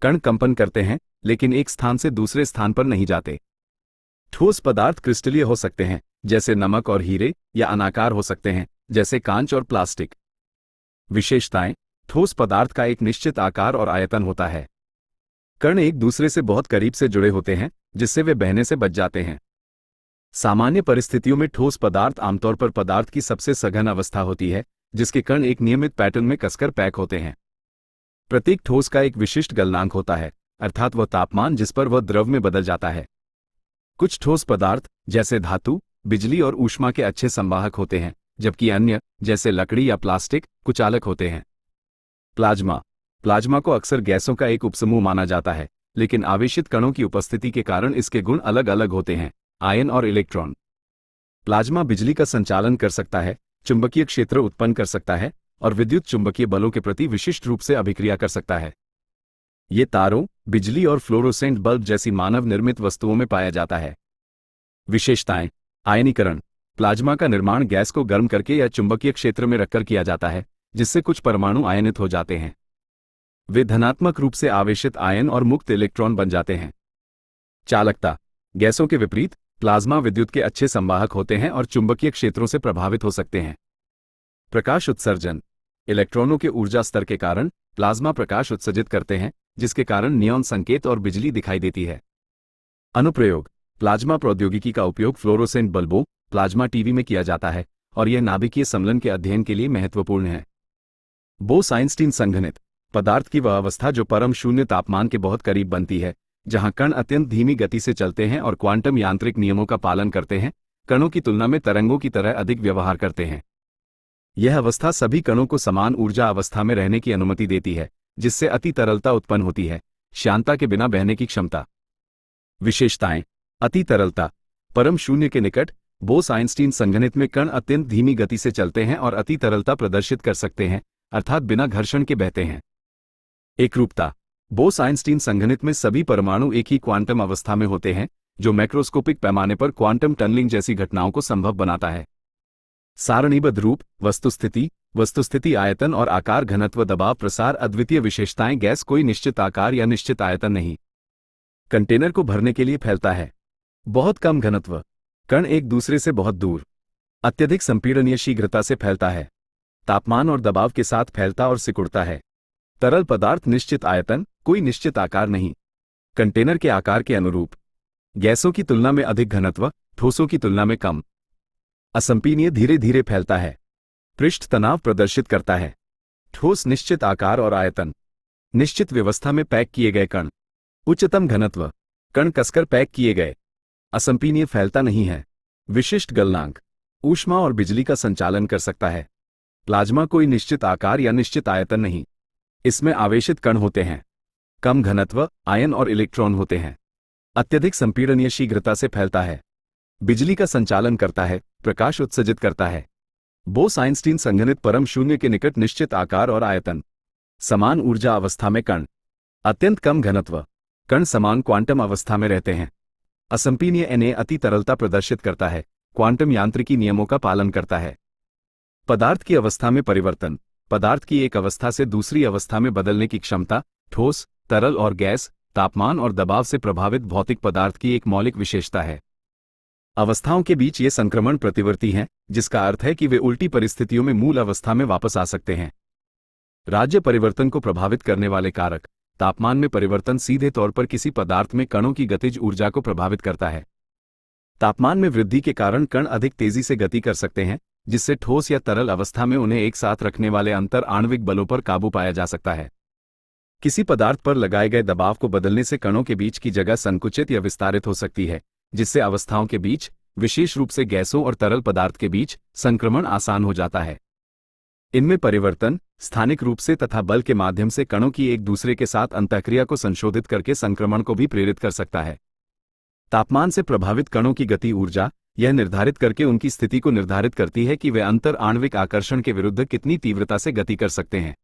कण कंपन करते हैं लेकिन एक स्थान से दूसरे स्थान पर नहीं जाते। ठोस पदार्थ क्रिस्टलीय हो सकते हैं जैसे नमक और हीरे, या अनाकार हो सकते हैं जैसे कांच और प्लास्टिक। विशेषताएं। ठोस पदार्थ का एक निश्चित आकार और आयतन होता है। कण एक दूसरे से बहुत करीब से जुड़े होते हैं जिससे वे बहने से बच जाते हैं। सामान्य परिस्थितियों में ठोस पदार्थ आमतौर पर पदार्थ की सबसे सघन अवस्था होती है जिसके कण एक नियमित पैटर्न में कसकर पैक होते हैं। प्रत्येक ठोस का एक विशिष्ट गलनांक होता है, अर्थात वह तापमान जिस पर वह द्रव में बदल जाता है। कुछ ठोस पदार्थ जैसे धातु, बिजली और ऊष्मा के अच्छे संवाहक होते हैं, जबकि अन्य जैसे लकड़ी या प्लास्टिक कुचालक होते हैं। प्लाज्मा को अक्सर गैसों का एक उपसमूह माना जाता है, लेकिन आवेशित कणों की उपस्थिति के कारण इसके गुण अलग अलग होते हैं, आयन और इलेक्ट्रॉन। प्लाज्मा बिजली का संचालन कर सकता है, चुंबकीय क्षेत्र उत्पन्न कर सकता है और विद्युत चुंबकीय बलों के प्रति विशिष्ट रूप से अभिक्रिया कर सकता है। ये तारों, बिजली और फ्लोरोसेंट बल्ब जैसी मानव निर्मित वस्तुओं में पाया जाता है। विशेषताएं। आयनीकरण। प्लाज्मा का निर्माण गैस को गर्म करके या चुंबकीय क्षेत्र में रखकर किया जाता है, जिससे कुछ परमाणु आयनित हो जाते हैं। वे धनात्मक रूप से आवेशित आयन और मुक्त इलेक्ट्रॉन बन जाते हैं। चालकता। गैसों के विपरीत प्लाज्मा विद्युत के अच्छे संवाहक होते हैं और चुंबकीय क्षेत्रों से प्रभावित हो सकते हैं। प्रकाश उत्सर्जन। इलेक्ट्रॉनों के ऊर्जा स्तर के कारण प्लाज्मा प्रकाश उत्सर्जित करते हैं, जिसके कारण नियॉन संकेत और बिजली दिखाई देती है। अनुप्रयोग। प्लाज्मा प्रौद्योगिकी का उपयोग फ्लोरोसेंट बल्बों, प्लाज्मा टीवी में किया जाता है और यह नाभिकीय समलन के अध्ययन के लिए महत्वपूर्ण है। बोस-आइंस्टीन संघनित। पदार्थ की वह अवस्था जो परम शून्य तापमान के बहुत करीब बनती है, जहां कण अत्यंत धीमी गति से चलते हैं और क्वांटम यांत्रिक नियमों का पालन करते हैं, कणों की तुलना में तरंगों की तरह अधिक व्यवहार करते हैं। यह अवस्था सभी कणों को समान ऊर्जा अवस्था में रहने की अनुमति देती है, जिससे अति तरलता उत्पन्न होती है, श्यानता के बिना बहने की क्षमता। विशेषताएं। अति तरलता। परम शून्य के निकट बोस-आइंस्टीन संघनित में कण अत्यंत धीमी गति से चलते हैं और अति तरलता प्रदर्शित कर सकते हैं, अर्थात बिना घर्षण के बहते हैं। एकरूपता। बोस-आइंस्टीन संघनित में सभी परमाणु एक ही क्वांटम अवस्था में होते हैं, जो मैक्रोस्कोपिक पैमाने पर क्वांटम टनलिंग जैसी घटनाओं को संभव बनाता है। सारणीबद्ध रूप। वस्तुस्थिति, आयतन और आकार, घनत्व, दबाव, प्रसार। अद्वितीय विशेषताएं। गैस कोई निश्चित आकार या निश्चित आयतन नहीं। कंटेनर को भरने के लिए फैलता है। बहुत कम घनत्व। कण एक दूसरे से बहुत दूर, अत्यधिक संपीड़नीय शीघ्रता से फैलता है, तापमान और दबाव के साथ फैलता और सिकुड़ता है। तरल पदार्थ निश्चित आयतन, कोई निश्चित आकार नहीं, कंटेनर के आकार के अनुरूप, गैसों की तुलना में अधिक घनत्व, ठोसों की तुलना में कम, असंपीनीय, धीरे धीरे फैलता है, पृष्ठ तनाव प्रदर्शित करता है, ठोस निश्चित आकार और आयतन, निश्चित व्यवस्था में पैक किए गए कण, उच्चतम घनत्व, कण कसकर पैक किए गए, असंपीनीय, फैलता नहीं है, विशिष्ट गलनांक, ऊष्मा और बिजली का संचालन कर सकता है। प्लाज्मा कोई निश्चित आकार या निश्चित आयतन नहीं, इसमें आवेशित कण होते हैं, कम घनत्व, आयन और इलेक्ट्रॉन होते हैं, अत्यधिक संपीड़नीय, शीघ्रता से फैलता है, बिजली का संचालन करता है, प्रकाश उत्सर्जित करता है। बोस-आइंस्टीन संघनित परम शून्य के निकट निश्चित आकार और आयतन, समान ऊर्जा अवस्था में कण, अत्यंत कम घनत्व, कण समान क्वांटम अवस्था में रहते हैं, असंपीनीय, Na अति तरलता प्रदर्शित करता है, क्वांटम यांत्रिकी नियमों का पालन करता है। पदार्थ की अवस्था में परिवर्तन, पदार्थ की एक अवस्था से दूसरी अवस्था में बदलने की क्षमता, ठोस, तरल और गैस, तापमान और दबाव से प्रभावित भौतिक पदार्थ की एक मौलिक विशेषता है। अवस्थाओं के बीच ये संक्रमण प्रतिवर्ती हैं, जिसका अर्थ है कि वे उल्टी परिस्थितियों में मूल अवस्था में वापस आ सकते हैं। राज्य परिवर्तन को प्रभावित करने वाले कारक, तापमान में परिवर्तन सीधे तौर पर किसी पदार्थ में कणों की गतिज ऊर्जा को प्रभावित करता है। तापमान में वृद्धि के कारण कण अधिक तेजी से गति कर सकते हैं, जिससे ठोस या तरल अवस्था में उन्हें एक साथ रखने वाले अंतर आणविक बलों पर काबू पाया जा सकता है। किसी पदार्थ पर लगाए गए दबाव को बदलने से कणों के बीच की जगह संकुचित या विस्तारित हो सकती है, जिससे अवस्थाओं के बीच, विशेष रूप से गैसों और तरल पदार्थ के बीच, संक्रमण आसान हो जाता है। इनमें परिवर्तन स्थानिक रूप से तथा बल के माध्यम से कणों की एक दूसरे के साथ अंतःक्रिया को संशोधित करके संक्रमण को भी प्रेरित कर सकता है। तापमान से प्रभावित कणों की गति ऊर्जा, यह निर्धारित करके उनकी स्थिति को निर्धारित करती है कि वे अंतर आणविक आकर्षण के विरुद्ध कितनी तीव्रता से गति कर सकते हैं।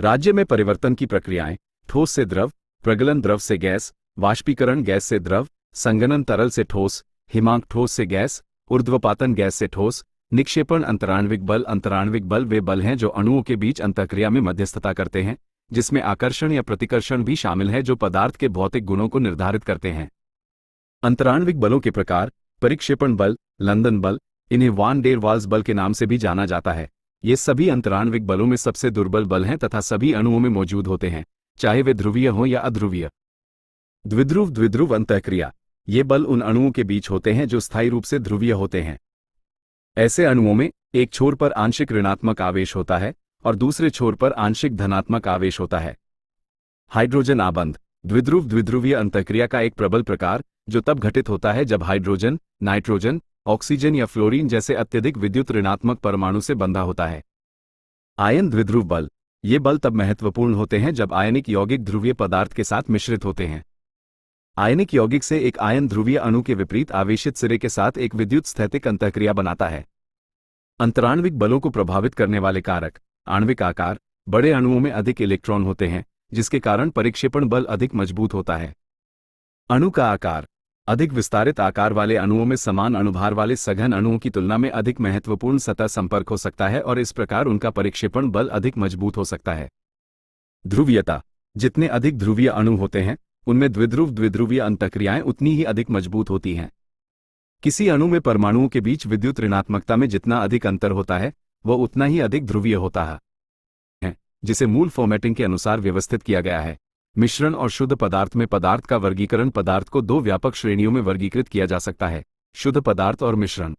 राज्य में परिवर्तन की प्रक्रियाएं, ठोस से द्रव, प्रगलन द्रव से गैस, वाष्पीकरण गैस से द्रव, संघनन तरल से ठोस, हिमांक ठोस से गैस, ऊर्ध्वपातन गैस से ठोस, निक्षेपण अंतराण्विक बल वे बल हैं जो अणुओं के बीच अंतःक्रिया में मध्यस्थता करते हैं, जिसमें आकर्षण या प्रतिकर्षण भी शामिल है जो पदार्थ के भौतिक गुणों को निर्धारित करते हैं। अंतराण्विक बलों के प्रकार, परिक्षेपण बल, लंदन बल, इन्हें वान डेर वाल्स बल के नाम से भी जाना जाता है। ये सभी अंतराण्विक बलों में सबसे दुर्बल बल हैं तथा सभी अणुओं में मौजूद होते हैं, चाहे वे ध्रुवीय हों या अध्रुवीय। द्विध्रुव अंतःक्रिया, ये बल उन अणुओं के बीच होते हैं जो स्थायी रूप से ध्रुवीय होते हैं। ऐसे अणुओं में एक छोर पर आंशिक ऋणात्मक आवेश होता है और दूसरे छोर पर आंशिक धनात्मक आवेश होता है। हाइड्रोजन आबंध, द्विध्रुवीय अंतःक्रिया का एक प्रबल प्रकार, जो तब घटित होता है जब हाइड्रोजन, नाइट्रोजन, ऑक्सीजन या फ्लोरीन जैसे अत्यधिक विद्युत ऋणात्मक परमाणु से बंधा होता है। आयन द्विध्रुव बल, ये बल तब महत्वपूर्ण होते हैं जब आयनिक यौगिक ध्रुवीय पदार्थ के साथ मिश्रित होते हैं। आयनिक यौगिक से एक आयन ध्रुवीय अणु के विपरीत आवेशित सिरे के साथ एक विद्युत स्थैतिक अंतःक्रिया बनाता है। अंतराण्विक बलों को प्रभावित करने वाले कारक, आणविक आकार, बड़े अणुओं में अधिक इलेक्ट्रॉन होते हैं, जिसके कारण परिक्षेपण बल अधिक मजबूत होता है। अणु का आकार, अधिक विस्तारित आकार वाले अणुओं में समान अणुभार वाले सघन अणुओं की तुलना में अधिक महत्वपूर्ण सतह संपर्क हो सकता है और इस प्रकार उनका परिक्षेपण बल अधिक मजबूत हो सकता है। ध्रुवीयता, जितने अधिक ध्रुवीय अणु होते हैं, उनमें द्विध्रुवीय अंतःक्रियाएं उतनी ही अधिक मजबूत होती हैं। किसी अणु में परमाणुओं के बीच विद्युत ऋणात्मकता में जितना अधिक अंतर होता है, वह उतना ही अधिक ध्रुवीय होता है, जिसे मूल फॉर्मेटिंग के अनुसार व्यवस्थित किया गया है। मिश्रण और शुद्ध पदार्थ में पदार्थ का वर्गीकरण, पदार्थ को दो व्यापक श्रेणियों में वर्गीकृत किया जा सकता है, शुद्ध पदार्थ और मिश्रण।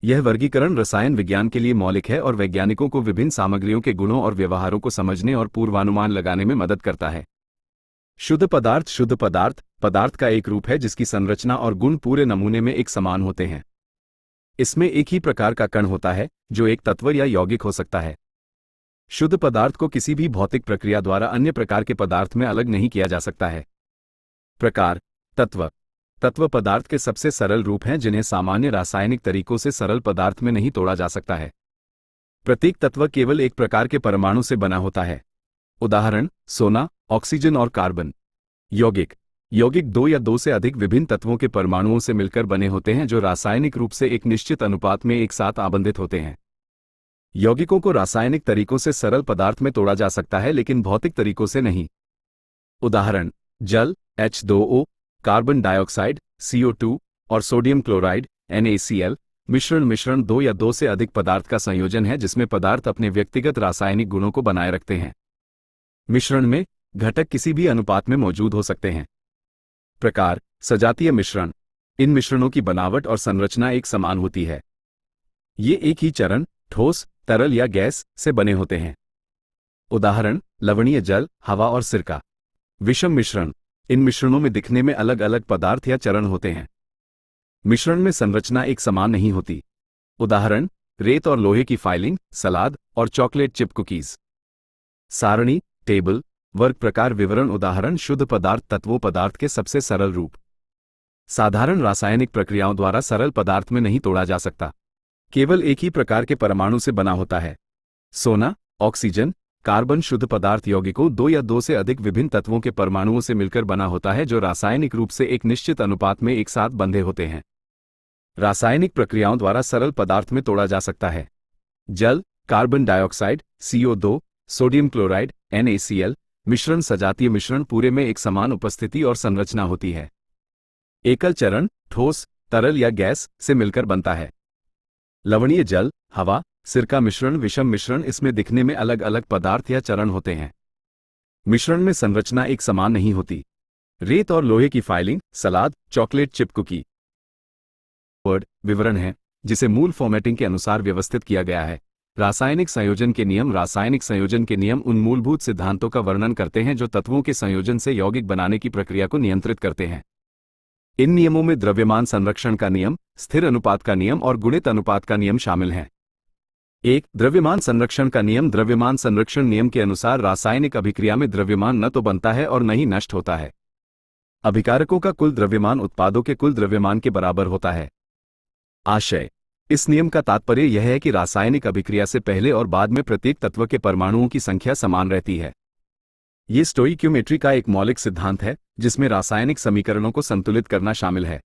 यह वर्गीकरण रसायन विज्ञान के लिए मौलिक है और वैज्ञानिकों को विभिन्न सामग्रियों के गुणों और व्यवहारों को समझने और पूर्वानुमान लगाने में मदद करता है। शुद्ध पदार्थ पदार्थ का एक रूप है जिसकी संरचना और गुण पूरे नमूने में एक समान होते हैं। इसमें एक ही प्रकार का कण होता है, जो एक तत्व या यौगिक हो सकता है। शुद्ध पदार्थ को किसी भी भौतिक प्रक्रिया द्वारा अन्य प्रकार के पदार्थ में अलग नहीं किया जा सकता है। प्रकार, तत्व पदार्थ के सबसे सरल रूप हैं जिन्हें सामान्य रासायनिक तरीकों से सरल पदार्थ में नहीं तोड़ा जा सकता है। प्रत्येक तत्व केवल एक प्रकार के परमाणु से बना होता है। उदाहरण, सोना, ऑक्सीजन और कार्बन। यौगिक दो या दो से अधिक विभिन्न तत्वों के परमाणुओं से मिलकर बने होते हैं जो रासायनिक रूप से एक निश्चित अनुपात में एक साथ आबंधित होते हैं। यौगिकों को रासायनिक तरीकों से सरल पदार्थ में तोड़ा जा सकता है लेकिन भौतिक तरीकों से नहीं। उदाहरण, जल H2O, कार्बन डाइऑक्साइड CO2, और सोडियम क्लोराइड NaCl मिश्रण दो या दो से अधिक पदार्थ का संयोजन है जिसमें पदार्थ अपने व्यक्तिगत रासायनिक गुणों को बनाए रखते हैं। मिश्रण में घटक किसी भी अनुपात में मौजूद हो सकते हैं। प्रकार सजातीय मिश्रण। इन मिश्रणों की बनावट और संरचना एक समान होती है। ये एक ही चरण, ठोस, तरल या गैस से बने होते हैं। उदाहरण लवणीय जल, हवा और सिरका। विषम मिश्रण। इन मिश्रणों में दिखने में अलग अलग पदार्थ या चरण होते हैं। मिश्रण में संरचना एक समान नहीं होती। उदाहरण रेत और लोहे की फाइलिंग, सलाद और चॉकलेट चिप कुकीज। सारणी, टेबल, वर्ग प्रकार विवरण। उदाहरण शुद्ध पदार्थ तत्वों पदार्थ के सबसे सरल रूप। साधारण रासायनिक प्रक्रियाओं द्वारा सरल पदार्थ में नहीं तोड़ा जा सकता। केवल एक ही प्रकार के परमाणु से बना होता है। सोना, ऑक्सीजन, कार्बन शुद्ध पदार्थ यौगिकों दो या दो से अधिक विभिन्न तत्वों के परमाणुओं से मिलकर बना होता है जो रासायनिक रूप से एक निश्चित अनुपात में एक साथ बंधे होते हैं। रासायनिक प्रक्रियाओं द्वारा सरल पदार्थ में तोड़ा जा सकता है। जल, carbon dioxide CO2, sodium chloride NaCl मिश्रण। सजातीय मिश्रण पूरे में एक समान उपस्थिति और संरचना होती है। एकल चरण, ठोस, तरल या गैस से मिलकर बनता है। लवणीय जल, हवा, सिरका मिश्रण। विषम मिश्रण। इसमें दिखने में अलग अलग पदार्थ या चरण होते हैं। मिश्रण में संरचना एक समान नहीं होती। रेत और लोहे की फाइलिंग, सलाद, चॉकलेट चिप कुकी। वर्ड विवरण है जिसे मूल फॉर्मेटिंग के अनुसार व्यवस्थित किया गया है। रासायनिक संयोजन के नियम। रासायनिक संयोजन के नियम उन मूलभूत सिद्धांतों का वर्णन करते हैं जो तत्वों के संयोजन से यौगिक बनाने की प्रक्रिया को नियंत्रित करते हैं। इन नियमों में द्रव्यमान संरक्षण का नियम, स्थिर अनुपात का नियम और गुणित अनुपात का नियम शामिल हैं। 1. द्रव्यमान संरक्षण का नियम। द्रव्यमान संरक्षण नियम के अनुसार रासायनिक अभिक्रिया में द्रव्यमान न तो बनता है और न ही नष्ट होता है। अभिकारकों का कुल द्रव्यमान उत्पादों के कुल द्रव्यमान के बराबर होता है। आशय। इस नियम का तात्पर्य यह है कि रासायनिक अभिक्रिया से पहले और बाद में प्रत्येक तत्व के परमाणुओं की संख्या समान रहती है। ये स्टोइक्योमेट्री का एक मौलिक सिद्धांत है जिसमें रासायनिक समीकरणों को संतुलित करना शामिल है।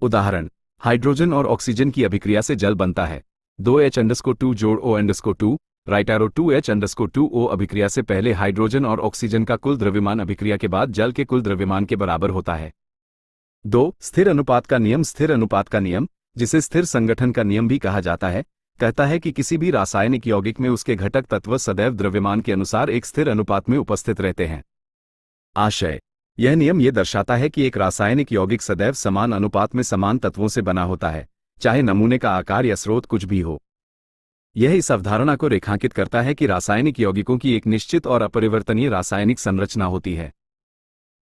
उदाहरण हाइड्रोजन और ऑक्सीजन की अभिक्रिया से जल बनता है। 2H2 जोड़ O2 राइट एरो 2H2O अभिक्रिया से पहले हाइड्रोजन और ऑक्सीजन का कुल द्रव्यमान अभिक्रिया के बाद जल के कुल द्रव्यमान के बराबर होता है। 2. स्थिर अनुपात का नियम। स्थिर अनुपात का नियम, जिसे स्थिर संगठन का नियम भी कहा जाता है, कहता है कि किसी भी रासायनिक यौगिक में उसके घटक तत्व सदैव द्रव्यमान के अनुसार एक स्थिर अनुपात में उपस्थित रहते हैं। आशय। यह नियम यह दर्शाता है कि एक रासायनिक यौगिक सदैव समान अनुपात में समान तत्वों से बना होता है, चाहे नमूने का आकार या स्रोत कुछ भी हो। यह इस अवधारणा को रेखांकित करता है कि रासायनिक यौगिकों की एक निश्चित और अपरिवर्तनीय रासायनिक संरचना होती है।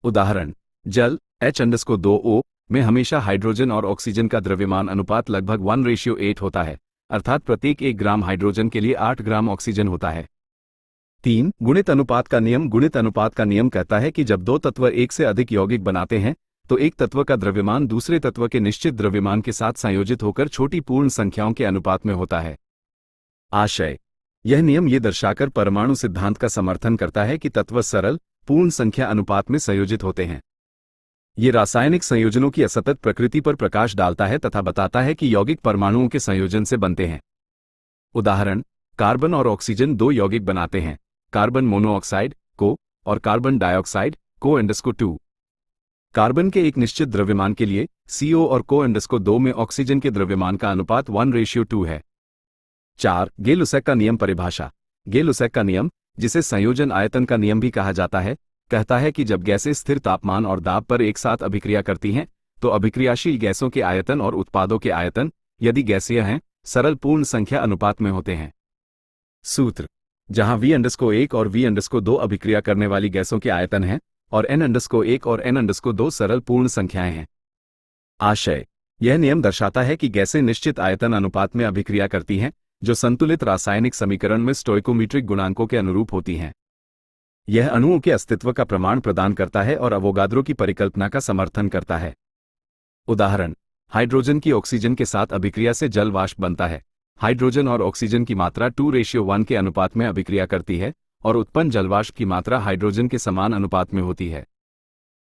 उदाहरण जल H2O में हमेशा हाइड्रोजन और ऑक्सीजन का द्रव्यमान अनुपात लगभग 1:8 होता है, अर्थात प्रत्येक 1 ग्राम हाइड्रोजन के लिए 8 ग्राम ऑक्सीजन होता है। 3. गुणित अनुपात का नियम। गुणित अनुपात का नियम कहता है कि जब दो तत्व एक से अधिक यौगिक बनाते हैं तो एक तत्व का द्रव्यमान दूसरे तत्व के निश्चित द्रव्यमान के साथ संयोजित होकर छोटी पूर्ण संख्याओं के अनुपात में होता है। आशय। यह नियम यह दर्शाकर परमाणु सिद्धांत का समर्थन करता है कि तत्व सरल पूर्ण संख्या अनुपात में संयोजित होते हैं। ये रासायनिक संयोजनों की असतत प्रकृति पर प्रकाश डालता है तथा बताता है कि यौगिक परमाणुओं के संयोजन से बनते हैं। उदाहरण कार्बन और ऑक्सीजन 2 यौगिक बनाते हैं, कार्बन मोनोऑक्साइड को और कार्बन डाइऑक्साइड CO2। कार्बन के एक निश्चित द्रव्यमान के लिए CO और CO2 में ऑक्सीजन के द्रव्यमान का अनुपात 1:2 है। 4. गे-लुसैक का नियम। परिभाषा। गे-लुसैक का नियम, जिसे संयोजन आयतन का नियम भी कहा जाता है, कहता है कि जब गैसें स्थिर तापमान और दाब पर एक साथ अभिक्रिया करती हैं तो अभिक्रियाशील गैसों के आयतन और उत्पादों के आयतन, यदि गैसीय हैं, सरल पूर्ण संख्या अनुपात में होते हैं। सूत्र। जहां V∞ और V∞2 अभिक्रिया करने वाली गैसों के आयतन हैं और N∞ और N∞2 सरल पूर्ण संख्याएं हैं। आशय। यह नियम दर्शाता है कि गैसें निश्चित आयतन अनुपात में अभिक्रिया करती हैं जो संतुलित रासायनिक समीकरण में स्टोइकोमीट्रिक गुणांकों के अनुरूप होती हैं। यह अणुओं के अस्तित्व का प्रमाण प्रदान करता है और अवोगाद्रो की परिकल्पना का समर्थन करता है। उदाहरण हाइड्रोजन की ऑक्सीजन के साथ अभिक्रिया से जल वाष्प बनता है। हाइड्रोजन और ऑक्सीजन की मात्रा 2:1 के अनुपात में अभिक्रिया करती है और उत्पन्न जलवाष्प की मात्रा हाइड्रोजन के समान अनुपात में होती है।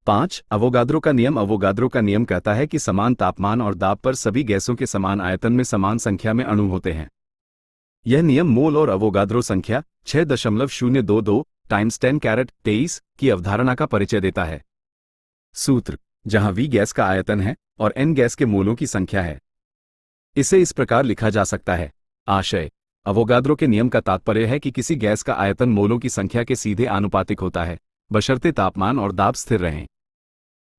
5. अवोगाद्रो का नियम। अवोगाद्रो का नियम कहता है कि समान तापमान और दाब पर सभी गैसों के समान आयतन में समान संख्या में अणु होते हैं। यह नियम मोल और अवोगाद्रो संख्या 6.022 × 10⁻23 की अवधारणा का परिचय देता है। सूत्र। जहां V गैस का आयतन है और N गैस के मोलों की संख्या है। इसे इस प्रकार लिखा जा सकता है। आशय: अवोगाद्रो के नियम का तात्पर्य है कि किसी गैस का आयतन मोलों की संख्या के सीधे आनुपातिक होता है, बशर्ते तापमान और दाब स्थिर रहें।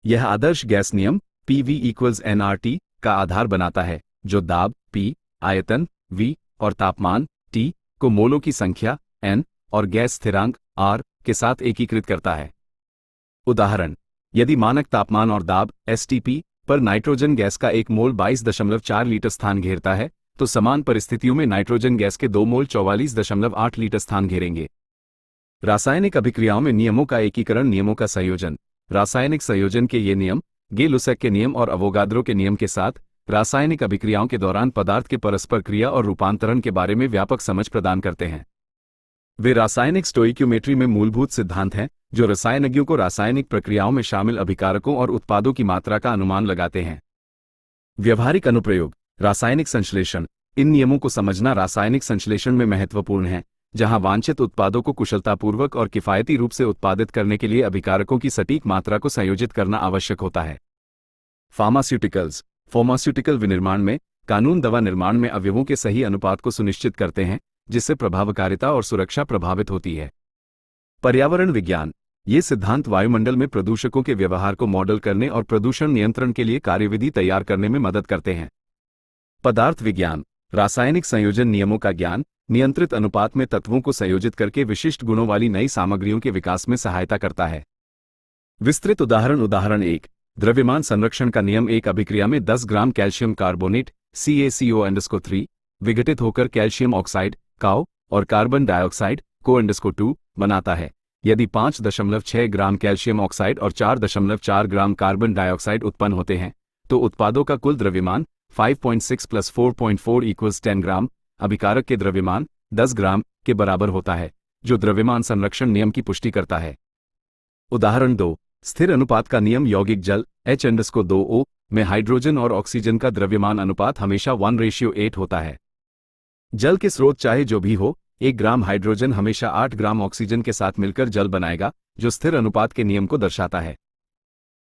यह आदर्श गैस नियम PV = nRT का आधार बनाता है, जो दाब P, आयतन V और तापमान T को मोलों की संख्या N और गैस स्थिरांक R के साथ एकीकृत करता है। उदाहरण: यदि मानक तापमान और दाब STP पर नाइट्रोजन गैस का 1 मोल 22.4 लीटर स्थान घेरता है, तो समान परिस्थितियों में नाइट्रोजन गैस के 2 मोल 44.8 लीटर स्थान घेरेंगे। रासायनिक अभिक्रियाओं में नियमों का एकीकरण। नियमों का संयोजन: रासायनिक संयोजन के ये नियम गे-लुसैक के नियम और अवोगाद्रो के नियम के साथ रासायनिक अभिक्रियाओं के दौरान पदार्थ के परस्पर क्रिया और रूपांतरण के बारे में व्यापक समझ प्रदान करते हैं। वे रासायनिक स्टोइक्योमेट्री में मूलभूत सिद्धांत हैं, जो रसायनज्ञों को रासायनिक प्रक्रियाओं में शामिल अभिकारकों और उत्पादों की मात्रा का अनुमान लगाते हैं। व्यवहारिक अनुप्रयोग: रासायनिक संश्लेषण। इन नियमों को समझना रासायनिक संश्लेषण में महत्वपूर्ण है, जहां वांछित उत्पादों को कुशलतापूर्वक और किफायती रूप से उत्पादित करने के लिए अभिकारकों की सटीक मात्रा को संयोजित करना आवश्यक होता है। फार्मास्यूटिकल्स। फार्मास्यूटिकल विनिर्माण में कानून दवा निर्माण में अवयवों के सही अनुपात को सुनिश्चित करते हैं, जिससे प्रभावकारिता और सुरक्षा प्रभावित होती है। पर्यावरण विज्ञान। ये सिद्धांत वायुमंडल में प्रदूषकों के व्यवहार को मॉडल करने और प्रदूषण नियंत्रण के लिए कार्यविधि तैयार करने में मदद करते हैं। पदार्थ विज्ञान। रासायनिक संयोजन नियमों का ज्ञान नियंत्रित अनुपात में तत्वों को संयोजित करके विशिष्ट गुणों वाली नई सामग्रियों के विकास में सहायता करता है। विस्तृत उदाहरण: उदाहरण 1, द्रव्यमान संरक्षण का नियम। एक अभिक्रिया में 10 ग्राम कैल्शियम कार्बोनेट CaCO3 विघटित होकर कैल्शियम ऑक्साइड CaO और कार्बन डाइऑक्साइड CO2 बनाता है। यदि 5.6 ग्राम कैल्शियम ऑक्साइड और 4.4 ग्राम कार्बन डाइऑक्साइड उत्पन्न होते हैं, तो उत्पादों का कुल द्रव्यमान 5.6 + 4.4 = 10 ग्राम अभिकारक के द्रव्यमान 10 ग्राम के बराबर होता है, जो द्रव्यमान संरक्षण नियम की पुष्टि करता है। उदाहरण 2, स्थिर अनुपात का नियम। यौगिक जल H2O में हाइड्रोजन और ऑक्सीजन का द्रव्यमान अनुपात हमेशा 1:8 होता है। जल के स्रोत चाहे जो भी हो, 1 ग्राम हाइड्रोजन हमेशा 8 ग्राम ऑक्सीजन के साथ मिलकर जल बनाएगा, जो स्थिर अनुपात के नियम को दर्शाता है।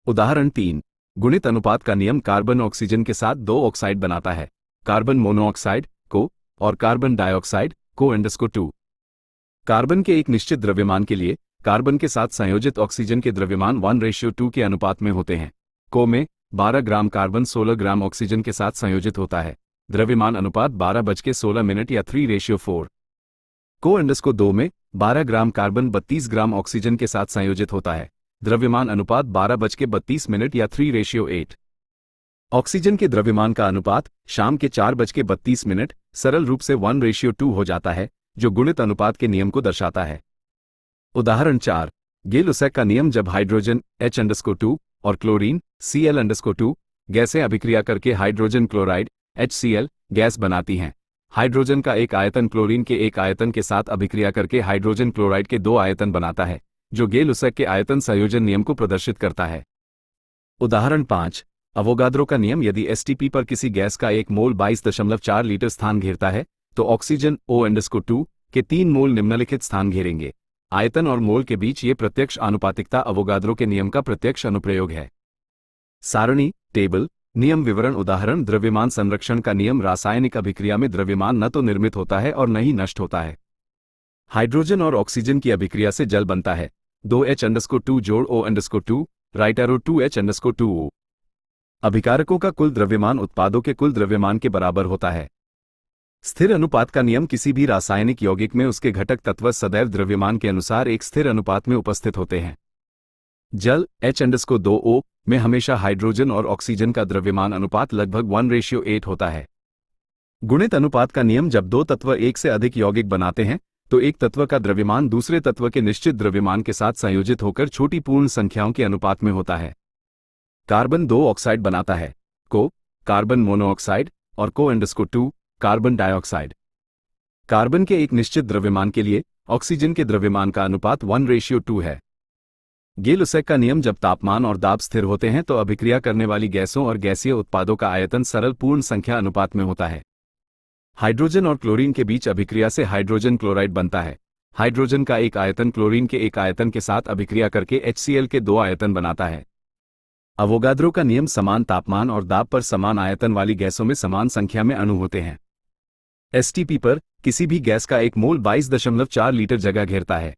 उदाहरण 3, गुणित अनुपात का नियम। कार्बन ऑक्सीजन के साथ 2 ऑक्साइड बनाता है, कार्बन मोनोऑक्साइड CO और कार्बन डाइऑक्साइड CO2। कार्बन के एक निश्चित द्रव्यमान के लिए कार्बन के साथ संयोजित ऑक्सीजन के द्रव्यमान 1:2 के अनुपात में होते हैं। CO में 12 ग्राम कार्बन 16 ग्राम ऑक्सीजन के साथ संयोजित होता है, द्रव्यमान अनुपात 12:16 या 3:4। CO2 में 12 ग्राम कार्बन 32 ग्राम ऑक्सीजन के साथ संयोजित होता है, द्रव्यमान अनुपात 12:32 या 3:8। ऑक्सीजन के द्रव्यमान का अनुपात शाम के 4:32 सरल रूप से 1:2 हो जाता है, जो गुणित अनुपात के नियम को दर्शाता है। उदाहरण 4, गे-लुसैक का नियम। जब हाइड्रोजन H2 और क्लोरीन Cl2 गैसें अभिक्रिया करके हाइड्रोजन क्लोराइड HCl गैस बनाती हैं, हाइड्रोजन का एक आयतन क्लोरीन के एक आयतन के साथ अभिक्रिया करके हाइड्रोजन क्लोराइड के 2 आयतन बनाता है, जो गे-लुसैक के आयतन संयोजन नियम को प्रदर्शित करता है। उदाहरण 5, अवोगाद्रो का नियम। यदि STP पर किसी गैस का 1 मोल 22.4 लीटर स्थान घेरता है, तो ऑक्सीजन O2 के 3 मोल निम्नलिखित स्थान घेरेंगे। आयतन और मोल के बीच ये प्रत्यक्ष आनुपातिकता अवोगाद्रो के नियम का प्रत्यक्ष अनुप्रयोग है। सारणी टेबल नियम विवरण। उदाहरण: द्रव्यमान संरक्षण का नियम। रासायनिक अभिक्रिया में द्रव्यमान न तो निर्मित होता है और न ही नष्ट होता है। हाइड्रोजन और ऑक्सीजन की अभिक्रिया से जल बनता है। 2H2 जोड़ O2 राइट एरो 2H2O। अभिकारकों का कुल द्रव्यमान उत्पादों के कुल द्रव्यमान के बराबर होता है। स्थिर अनुपात का नियम। किसी भी रासायनिक यौगिक में उसके घटक तत्व सदैव द्रव्यमान के अनुसार एक स्थिर अनुपात में उपस्थित होते हैं। जल H2O में हमेशा हाइड्रोजन और ऑक्सीजन का द्रव्यमान अनुपात लगभग 1:8 होता है। गुणित अनुपात का नियम। जब 2 तत्व एक से अधिक यौगिक बनाते हैं, तो एक तत्व का द्रव्यमान दूसरे तत्व के निश्चित द्रव्यमान के साथ संयोजित होकर छोटी पूर्ण संख्याओं के अनुपात में होता है। कार्बन 2 ऑक्साइड बनाता है, CO कार्बन मोनोऑक्साइड और CO कार्बन डाइऑक्साइड। कार्बन के एक निश्चित द्रव्यमान के लिए ऑक्सीजन के द्रव्यमान का अनुपात 1:2 है। गे-लुसैक का नियम। जब तापमान और दाब स्थिर होते हैं, तो अभिक्रिया करने वाली गैसों और गैसीय उत्पादों का आयतन सरल पूर्ण संख्या अनुपात में होता है। हाइड्रोजन और क्लोरीन के बीच अभिक्रिया से हाइड्रोजन क्लोराइड बनता है। हाइड्रोजन का एक आयतन क्लोरीन के एक आयतन के साथ अभिक्रिया करके HCl के 2 आयतन बनाता है। अवोगाद्रो का नियम समान तापमान और दाब पर समान आयतन वाली गैसों में समान संख्या में अणु होते हैं। एसटीपी पर किसी भी गैस का एक मोल 22.4 लीटर जगह घेरता है।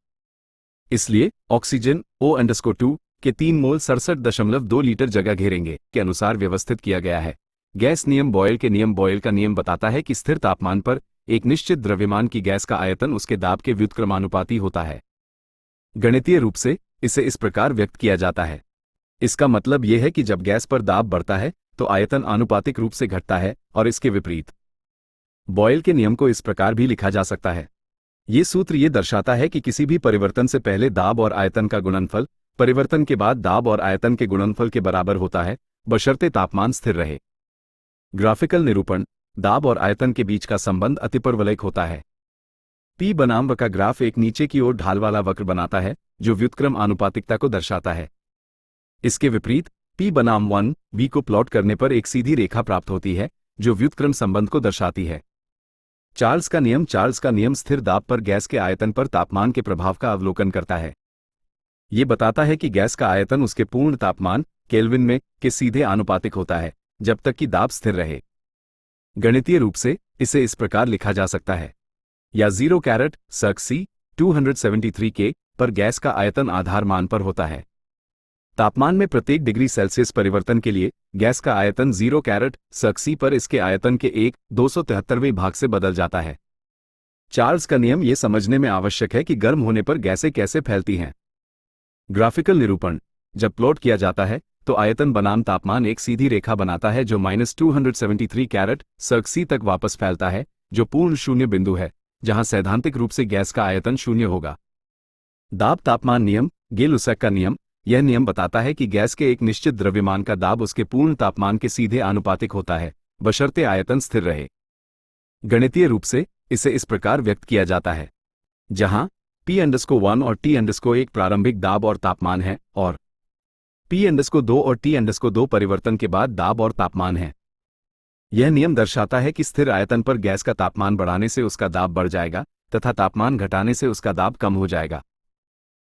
इसलिए ऑक्सीजन O2 के 3 मोल 67.2 लीटर जगह घेरेंगे के अनुसार व्यवस्थित किया गया है। गैस नियम बॉयल के नियम बॉयल का नियम बताता है कि स्थिर तापमान पर एक निश्चित द्रव्यमान की गैस का आयतन उसके दाब के व्युत्क्रमानुपाती होता है। गणितीय रूप से इसे इस प्रकार व्यक्त किया जाता है। इसका मतलब यह है कि जब गैस पर दाब बढ़ता है तो आयतन आनुपातिक रूप से घटता है और इसके विपरीत। बॉयल के नियम को इस प्रकार भी लिखा जा सकता है। ये सूत्र ये दर्शाता है कि किसी भी परिवर्तन से पहले दाब और आयतन का गुणनफल परिवर्तन के बाद दाब और आयतन के गुणनफल के बराबर होता है, बशर्ते तापमान स्थिर रहे। ग्राफिकल निरूपण: दाब और आयतन के बीच का संबंध अतिपरवलयिक होता है। P बनाम V का ग्राफ एक नीचे की ओर ढाल वाला वक्र बनाता है जो व्युत्क्रम आनुपातिकता को दर्शाता है। इसके विपरीत P बनाम 1V को प्लॉट करने पर एक सीधी रेखा प्राप्त होती है जो व्युत्क्रम संबंध को दर्शाती है। चार्ल्स का नियम स्थिर दाब पर गैस के आयतन पर तापमान के प्रभाव का अवलोकन करता है। ये बताता है कि गैस का आयतन उसके पूर्ण तापमान केल्विन में के सीधे आनुपातिक होता है जब तक कि दाब स्थिर रहे। गणितीय रूप से इसे इस प्रकार लिखा जा सकता है: या 0 कैरेट C 273 K पर गैस का आयतन आधार मान पर होता है। तापमान में प्रत्येक डिग्री सेल्सियस परिवर्तन के लिए गैस का आयतन 0 कैरेट C पर इसके आयतन के 1/273वें भाग से बदल जाता है। चार्ल्स का नियम यह समझने में आवश्यक है कि गर्म होने पर गैसें कैसे फैलती हैं। ग्राफिकल निरूपण: जब प्लॉट किया जाता है तो आयतन बनाम तापमान एक सीधी रेखा बनाता है जो -273 कैरेट C तक वापस फैलता है, जो पूर्ण शून्य बिंदु है जहां सैद्धांतिक रूप से गैस का आयतन शून्य होगा। दाब तापमान नियम गे-लुसैक का नियम: यह नियम बताता है कि गैस के एक निश्चित द्रव्यमान का दाब उसके पूर्ण तापमान के सीधे आनुपातिक होता है, बशर्ते आयतन स्थिर रहे। गणितीय रूप से इसे इस प्रकार व्यक्त किया जाता है: जहां P_1 और T_1 प्रारंभिक दाब और तापमान है और P_2 और T_2 परिवर्तन के बाद दाब और तापमान है। यह नियम दर्शाता है कि स्थिर आयतन पर गैस का तापमान बढ़ाने से उसका दाब बढ़ जाएगा तथा तापमान घटाने से उसका दाब कम हो जाएगा।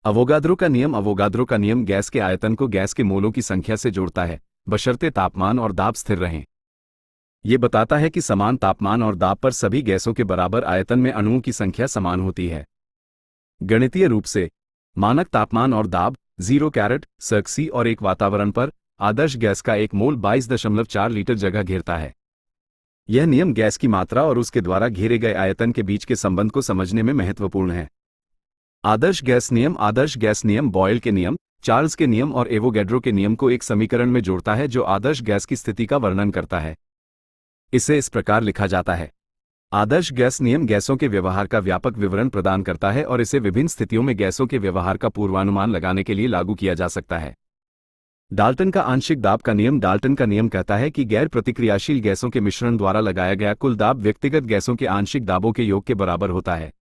अवोगाद्रो का नियम गैस के आयतन को गैस के मोलों की संख्या से जोड़ता है, बशर्ते तापमान और दाब स्थिर रहें। यह बताता है कि समान तापमान और दाब पर सभी गैसों के बराबर आयतन में अणुओं की संख्या समान होती है। गणितीय रूप से मानक तापमान और दाब 0 कैरेट C और एक वातावरण पर आदर्श गैस का एक मोल 22.4 लीटर जगह घेरता है। यह नियम गैस की मात्रा और उसके द्वारा घेरे गए आयतन के बीच के संबंध को समझने में महत्वपूर्ण है। आदर्श गैस नियम बॉयल के नियम, चार्ल्स के नियम और एवोगैड्रो के नियम को एक समीकरण में जोड़ता है जो आदर्श गैस की स्थिति का वर्णन करता है। इसे इस प्रकार लिखा जाता है: आदर्श गैस नियम गैसों के व्यवहार का व्यापक विवरण प्रदान करता है और इसे विभिन्न स्थितियों में गैसों के व्यवहार का पूर्वानुमान लगाने के लिए लागू किया जा सकता है। डाल्टन का आंशिक दाब का नियम कहता है कि गैर प्रतिक्रियाशील गैसों के मिश्रण द्वारा लगाया गया कुल दाब व्यक्तिगत गैसों के आंशिक दाबों के योग के बराबर होता है।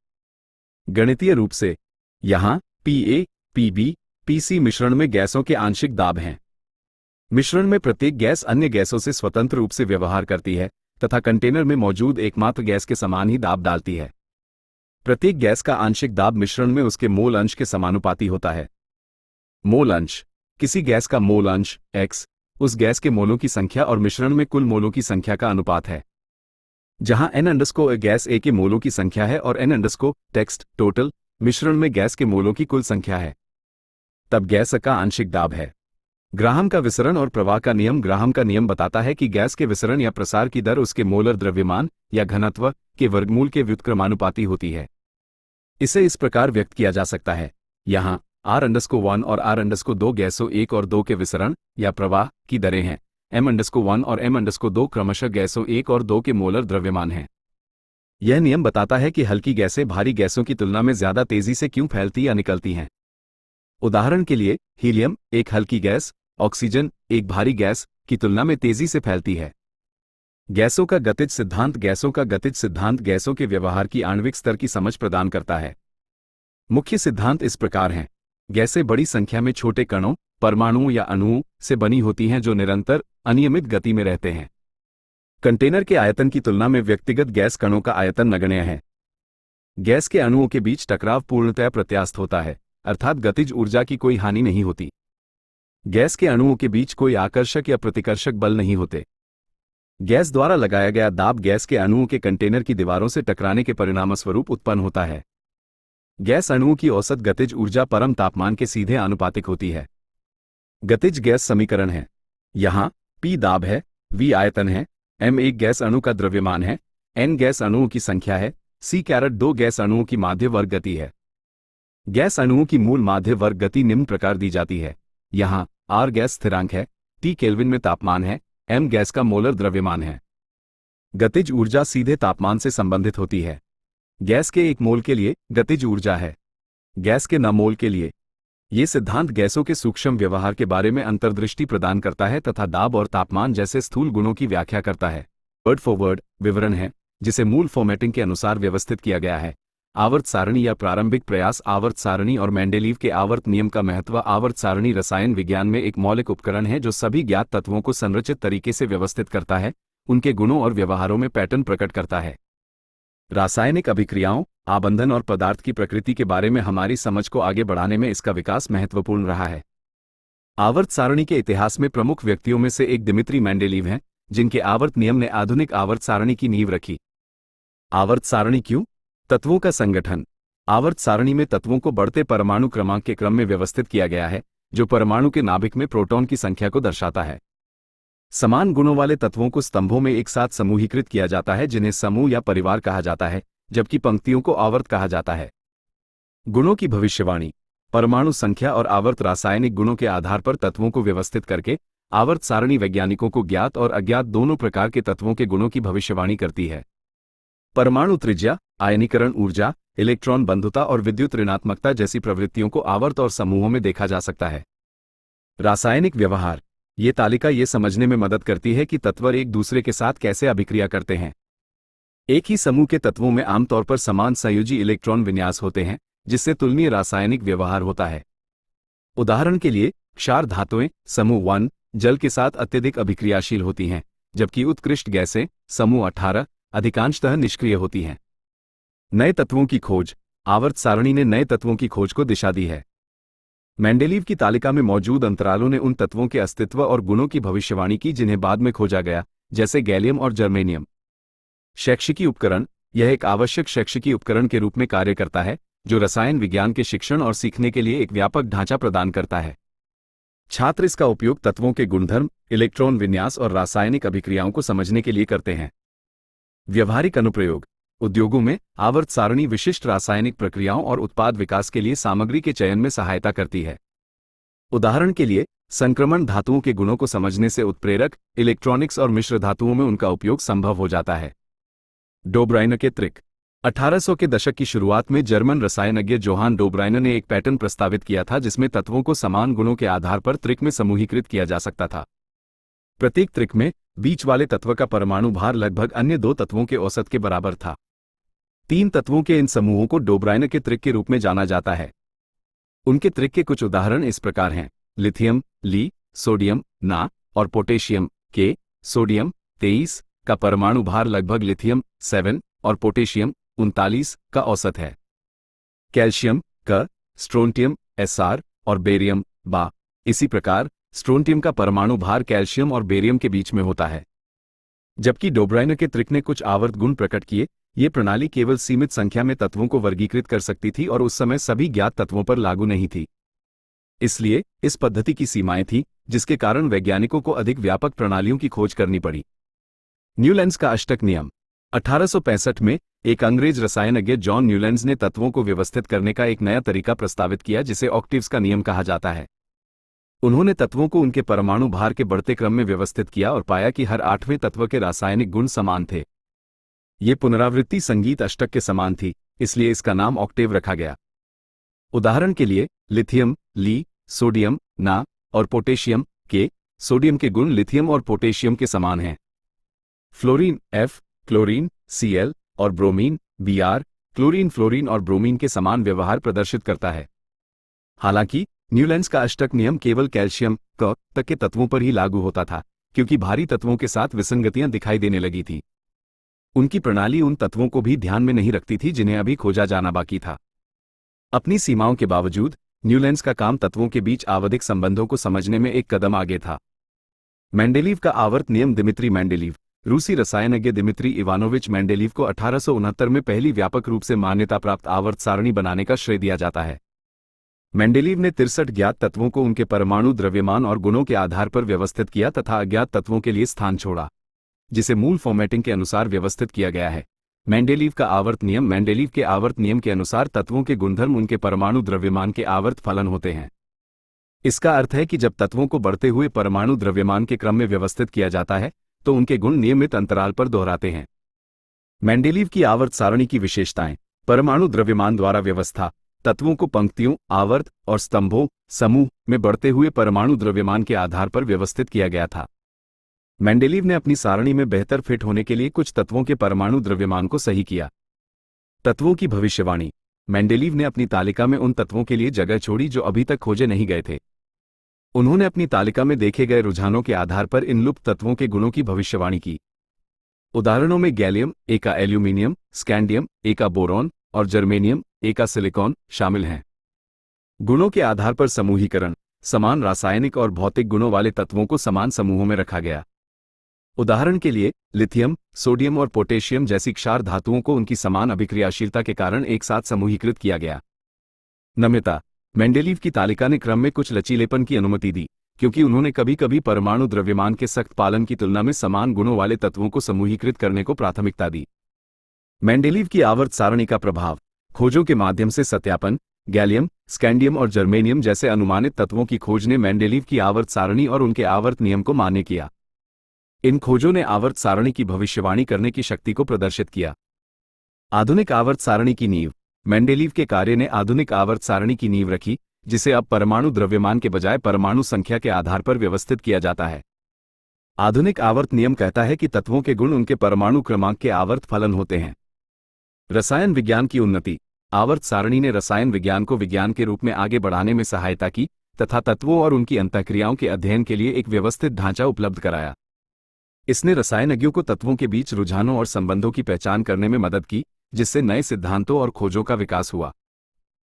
गणितीय रूप से यहाँ Pa, Pb, Pc मिश्रण में गैसों के आंशिक दाब हैं। मिश्रण में प्रत्येक गैस अन्य गैसों से स्वतंत्र रूप से व्यवहार करती है तथा कंटेनर में मौजूद एकमात्र गैस के समान ही दाब डालती है। प्रत्येक गैस का आंशिक दाब मिश्रण में उसके मोल अंश के समानुपाती होता है। मोल अंश: किसी गैस का मोल अंश x उस गैस के मोलों की संख्या और मिश्रण में कुल मोलों की संख्या का अनुपात है। जहां n_ गैस A के मोलों की संख्या है और n_ टेक्स्ट टोटल मिश्रण में गैस के मोलों की कुल संख्या है, तब गैस A का आंशिक दाब है। ग्राहम का विसरण और प्रवाह का नियम ग्राहम का नियम बताता है कि गैस के विसरण या प्रसार की दर उसके मोलर द्रव्यमान या घनत्व के वर्गमूल के व्युत्क्रमानुपाती होती है। इसे इस प्रकार व्यक्त किया जा सकता है: यहाँ R_1 और R_2 गैसों 1 और 2 के विसरण या प्रवाह की दरें हैं, M_1 और M_2 क्रमशः गैसों 1 और 2 के मोलर द्रव्यमान हैं। यह नियम बताता है कि हल्की गैसें भारी गैसों की तुलना में ज्यादा तेजी से क्यों फैलती या निकलती हैं। उदाहरण के लिए हीलियम एक हल्की गैस, ऑक्सीजन एक भारी गैस की तुलना में तेजी से फैलती है। गैसों का गतिज सिद्धांत गैसों के व्यवहार की आणविक स्तर की समझ प्रदान करता है। मुख्य सिद्धांत इस प्रकार हैं: गैसें बड़ी संख्या में छोटे कणों, परमाणुओं या अणुओं से बनी होती हैं जो निरंतर अनियमित गति में रहते हैं। कंटेनर के आयतन की तुलना में व्यक्तिगत गैस कणों का आयतन नगण्य है। गैस के अणुओं के बीच टकराव पूर्णतया प्रत्यास्थ होता है, अर्थात गतिज ऊर्जा की कोई हानि नहीं होती। गैस के अणुओं के बीच कोई आकर्षक या प्रतिकर्षक बल नहीं होते। गैस द्वारा लगाया गया दाब गैस के अणुओं के कंटेनर की दीवारों से टकराने के परिणामस्वरूप उत्पन्न होता है। गैस अणुओं की औसत गतिज ऊर्जा परम तापमान के सीधे आनुपातिक होती है। गतिज गैस समीकरण है। यहाँ P दाब है, V आयतन है, M एक गैस अणु का द्रव्यमान है, N गैस अणुओं की संख्या है, C 2 गैस अणुओं की माध्य वर्ग गति है। गैस अणुओं की मूल माध्य वर्ग गति निम्न प्रकार दी जाती है। यहाँ R गैस स्थिरांक है, T केल्विन में तापमान है, M गैस का मोलर द्रव्यमान है। गतिज ऊर्जा सीधे तापमान से संबंधित होती है। गैस के 1 मोल के लिए गतिज ऊर्जा है, गैस के 9 मोल के लिए। ये सिद्धांत गैसों के सूक्ष्म व्यवहार के बारे में अंतर्दृष्टि प्रदान करता है तथा दाब और तापमान जैसे स्थूल गुणों की व्याख्या करता है। वर्ड फॉर वर्ड विवरण है, जिसे मूल फॉर्मेटिंग के अनुसार व्यवस्थित किया गया है। आवर्त सारणी या प्रारंभिक प्रयास आवर्त सारणी और मेंडेलीव के आवर्त नियम का महत्व। आवर्त सारणी रसायन विज्ञान में एक मौलिक उपकरण है जो सभी ज्ञात तत्वों को संरचित तरीके से व्यवस्थित करता है, उनके गुणों और व्यवहारों में पैटर्न प्रकट करता है। रासायनिक अभिक्रियाओं, आबंधन और पदार्थ की प्रकृति के बारे में हमारी समझ को आगे बढ़ाने में इसका विकास महत्वपूर्ण रहा है। आवर्त सारणी के इतिहास में प्रमुख व्यक्तियों में से एक दिमित्री मेंडेलीव हैं, जिनके आवर्त नियम ने आधुनिक आवर्त सारणी की नींव रखी। आवर्त सारणी क्यों? तत्वों का संगठन। आवर्त सारणी में तत्वों को बढ़ते परमाणु क्रमांक के क्रम में व्यवस्थित किया गया है, जो परमाणु के नाभिक में प्रोटॉन की संख्या को दर्शाता है। समान गुणों वाले तत्वों को स्तंभों में एक साथ समूहीकृत किया जाता है, जिन्हें समूह या परिवार कहा जाता है, जबकि पंक्तियों को आवर्त कहा जाता है। गुणों की भविष्यवाणी। परमाणु संख्या और आवर्त रासायनिक गुणों के आधार पर तत्वों को व्यवस्थित करके आवर्त सारणी वैज्ञानिकों को ज्ञात और अज्ञात दोनों प्रकार के तत्वों के गुणों की भविष्यवाणी करती है। परमाणु त्रिज्या, आयनीकरण ऊर्जा, इलेक्ट्रॉन बंधुता और विद्युत ऋणात्मकता जैसी प्रवृत्तियों को आवर्त और समूहों में देखा जा सकता है। रासायनिक व्यवहार। ये तालिका ये समझने में मदद करती है कि तत्व एक दूसरे के साथ कैसे अभिक्रिया करते हैं। एक ही समूह के तत्वों में आमतौर पर समान संयोजी इलेक्ट्रॉन विन्यास होते हैं, जिससे तुलनीय रासायनिक व्यवहार होता है। उदाहरण के लिए क्षार धातुएं समूह 1 जल के साथ अत्यधिक अभिक्रियाशील होती हैं, जबकि उत्कृष्ट गैसें समूह 18 अधिकांशतः निष्क्रिय होती हैं। नए तत्वों की खोज। आवर्त सारणी ने नए तत्वों की खोज को दिशा दी है। मेंडेलीव की तालिका में मौजूद अंतरालों ने उन तत्वों के अस्तित्व और गुणों की भविष्यवाणी की जिन्हें बाद में खोजा गया, जैसे गैलियम और जर्मेनियम। शैक्षिकी उपकरण। यह एक आवश्यक शैक्षिकी उपकरण के रूप में कार्य करता है, जो रसायन विज्ञान के शिक्षण और सीखने के लिए एक व्यापक ढांचा प्रदान करता है। छात्र इसका उपयोग तत्वों के गुणधर्म, इलेक्ट्रॉन विन्यास और रासायनिक अभिक्रियाओं को समझने के लिए करते हैं। व्यवहारिक अनुप्रयोग। उद्योगों में आवर्त सारणी विशिष्ट रासायनिक प्रक्रियाओं और उत्पाद विकास के लिए सामग्री के चयन में सहायता करती है। उदाहरण के लिए संक्रमण धातुओं के गुणों को समझने से उत्प्रेरक, इलेक्ट्रॉनिक्स और मिश्र धातुओं में उनका उपयोग संभव हो जाता है। डोब्राइनर के त्रिक। 1800 के दशक की शुरुआत में जर्मन रसायनज्ञ जोहान डोब्राइनर ने एक पैटर्न प्रस्तावित किया था जिसमें तत्वों को समान गुणों के आधार पर त्रिक में समूहीकृत किया जा सकता था। प्रत्येक त्रिक में बीच वाले तत्व का परमाणु भार लगभग अन्य 2 तत्वों के औसत के बराबर था। 3 तत्वों के इन समूहों को डोब्राइनर के त्रिक के रूप में जाना जाता है। उनके त्रिक के कुछ उदाहरण इस प्रकार हैं: लिथियम ली, सोडियम ना और पोटेशियम के। सोडियम 23 का परमाणु भार लगभग लिथियम 7 और पोटेशियम 39 का औसत है। कैल्शियम क, स्ट्रोंटियम Sr और बेरियम बा। इसी प्रकार स्ट्रोंटियम का परमाणु भार कैल्शियम और बेरियम के बीच में होता है। जबकि डोब्राइनर के त्रिक ने कुछ आवर्त गुण प्रकट किए, ये प्रणाली केवल सीमित संख्या में तत्वों को वर्गीकृत कर सकती थी और उस समय सभी ज्ञात तत्वों पर लागू नहीं थी। इसलिए इस पद्धति की सीमाएं थीं, जिसके कारण वैज्ञानिकों को अधिक व्यापक प्रणालियों की खोज करनी पड़ी। न्यूलैंड्स का अष्टक नियम। 1865 में एक अंग्रेज रसायनज्ञ जॉन न्यूलैंड्स ने तत्वों को व्यवस्थित करने का एक नया तरीका प्रस्तावित किया, जिसे ऑक्टेव्स का नियम कहा जाता है। उन्होंने तत्वों को उनके परमाणु भार के बढ़ते क्रम में व्यवस्थित किया और पाया कि हर 8वें तत्व के रासायनिक गुण समान थे। ये पुनरावृत्ति संगीत अष्टक के समान थी, इसलिए इसका नाम ऑक्टेव रखा गया। उदाहरण के लिए लिथियम ली, सोडियम ना और पोटेशियम के। सोडियम के गुण लिथियम और पोटेशियम के समान हैं। फ्लोरीन F, क्लोरीन Cl और ब्रोमीन Br क्लोरीन, फ्लोरीन और ब्रोमीन के समान व्यवहार प्रदर्शित करता है। हालांकि न्यूलैंड्स का अष्टक नियम केवल कैल्शियम क तक के तत्वों पर ही लागू होता था, क्योंकि भारी तत्वों के साथ विसंगतियां दिखाई देने लगी थी। उनकी प्रणाली उन तत्वों को भी ध्यान में नहीं रखती थी जिन्हें अभी खोजा जाना बाकी था। अपनी सीमाओं के बावजूद न्यूलैंड्स का काम तत्वों के बीच आवधिक संबंधों को समझने में एक कदम आगे था। मेंडेलीव का आवर्त नियम। दिमित्री मेंडेलीव, रूसी रसायनज्ञ दिमित्री इवानोविच मेंडेलीव को 1869 में पहली व्यापक रूप से मान्यता प्राप्त आवर्त सारणी बनाने का श्रेय दिया जाता है। मेंडेलीव ने 63 ज्ञात तत्वों को उनके परमाणु द्रव्यमान और गुणों के आधार पर व्यवस्थित किया तथा अज्ञात तत्वों के लिए स्थान छोड़ा, जिसे मूल फॉर्मेटिंग के अनुसार व्यवस्थित किया गया है। मेंडेलीव का आवर्त नियम। मेंडेलीव के आवर्त नियम के अनुसार तत्वों के गुणधर्म उनके परमाणु द्रव्यमान के आवर्त फलन होते हैं। इसका अर्थ है कि जब तत्वों को बढ़ते हुए परमाणु द्रव्यमान के क्रम में व्यवस्थित किया जाता है तो उनके गुण नियमित अंतराल पर दोहराते हैं। मेंडेलीव की आवर्त सारणी की विशेषताएं। परमाणु द्रव्यमान द्वारा व्यवस्था। तत्वों को पंक्तियों, आवर्त और स्तंभों, समूह में बढ़ते हुए परमाणु द्रव्यमान के आधार पर व्यवस्थित किया गया था। मेंडेलीव ने अपनी सारणी में बेहतर फिट होने के लिए कुछ तत्वों के परमाणु द्रव्यमान को सही किया। तत्वों की भविष्यवाणी। मेंडेलीव ने अपनी तालिका में उन तत्वों के लिए जगह छोड़ी जो अभी तक खोजे नहीं गए थे। उन्होंने अपनी तालिका में देखे गए रुझानों के आधार पर इन लुप्त तत्वों के गुणों की भविष्यवाणी की। उदाहरणों में गैलियम एका एल्यूमिनियम, स्कैंडियम एका बोरॉन और जर्मेनियम एका सिलिकॉन शामिल हैं। गुणों के आधार पर समूहीकरण। समान रासायनिक और भौतिक गुणों वाले तत्वों को समान समूहों में रखा गया। उदाहरण के लिए लिथियम, सोडियम और पोटेशियम जैसी क्षार धातुओं को उनकी समान अभिक्रियाशीलता के कारण एक साथ समूहीकृत किया गया। नम्यता। मेंडेलीव की तालिका ने क्रम में कुछ लचीलेपन की अनुमति दी, क्योंकि उन्होंने कभी कभी परमाणु द्रव्यमान के सख्त पालन की तुलना में समान गुणों वाले तत्वों को समूहीकृत करने को प्राथमिकता दी। मेंडेलीव की आवर्त सारणी का प्रभाव। खोजों के माध्यम से सत्यापन। गैलियम, स्कैंडियम और जर्मेनियम जैसे अनुमानित तत्वों की खोज ने मेंडेलीव की आवर्त सारणी और उनके आवर्त नियम को मान्य किया। इन खोजों ने आवर्त सारणी की भविष्यवाणी करने की शक्ति को प्रदर्शित किया। आधुनिक आवर्त सारणी की नींव। मेंडेलीव के कार्य ने आधुनिक आवर्त सारणी की नींव रखी, जिसे अब परमाणु द्रव्यमान के बजाय परमाणु संख्या के आधार पर व्यवस्थित किया जाता है। आधुनिक आवर्त नियम कहता है कि तत्वों के गुण उनके परमाणु क्रमांक के आवर्त फलन होते हैं। रसायन विज्ञान की उन्नति। आवर्त सारणी ने रसायन विज्ञान को विज्ञान के रूप में आगे बढ़ाने में सहायता की तथा तत्वों और उनकी अंतःक्रियाओं के अध्ययन के लिए एक व्यवस्थित ढांचा उपलब्ध कराया। इसने रसायनज्ञों को तत्वों के बीच रुझानों और संबंधों की पहचान करने में मदद की, जिससे नए सिद्धांतों और खोजों का विकास हुआ।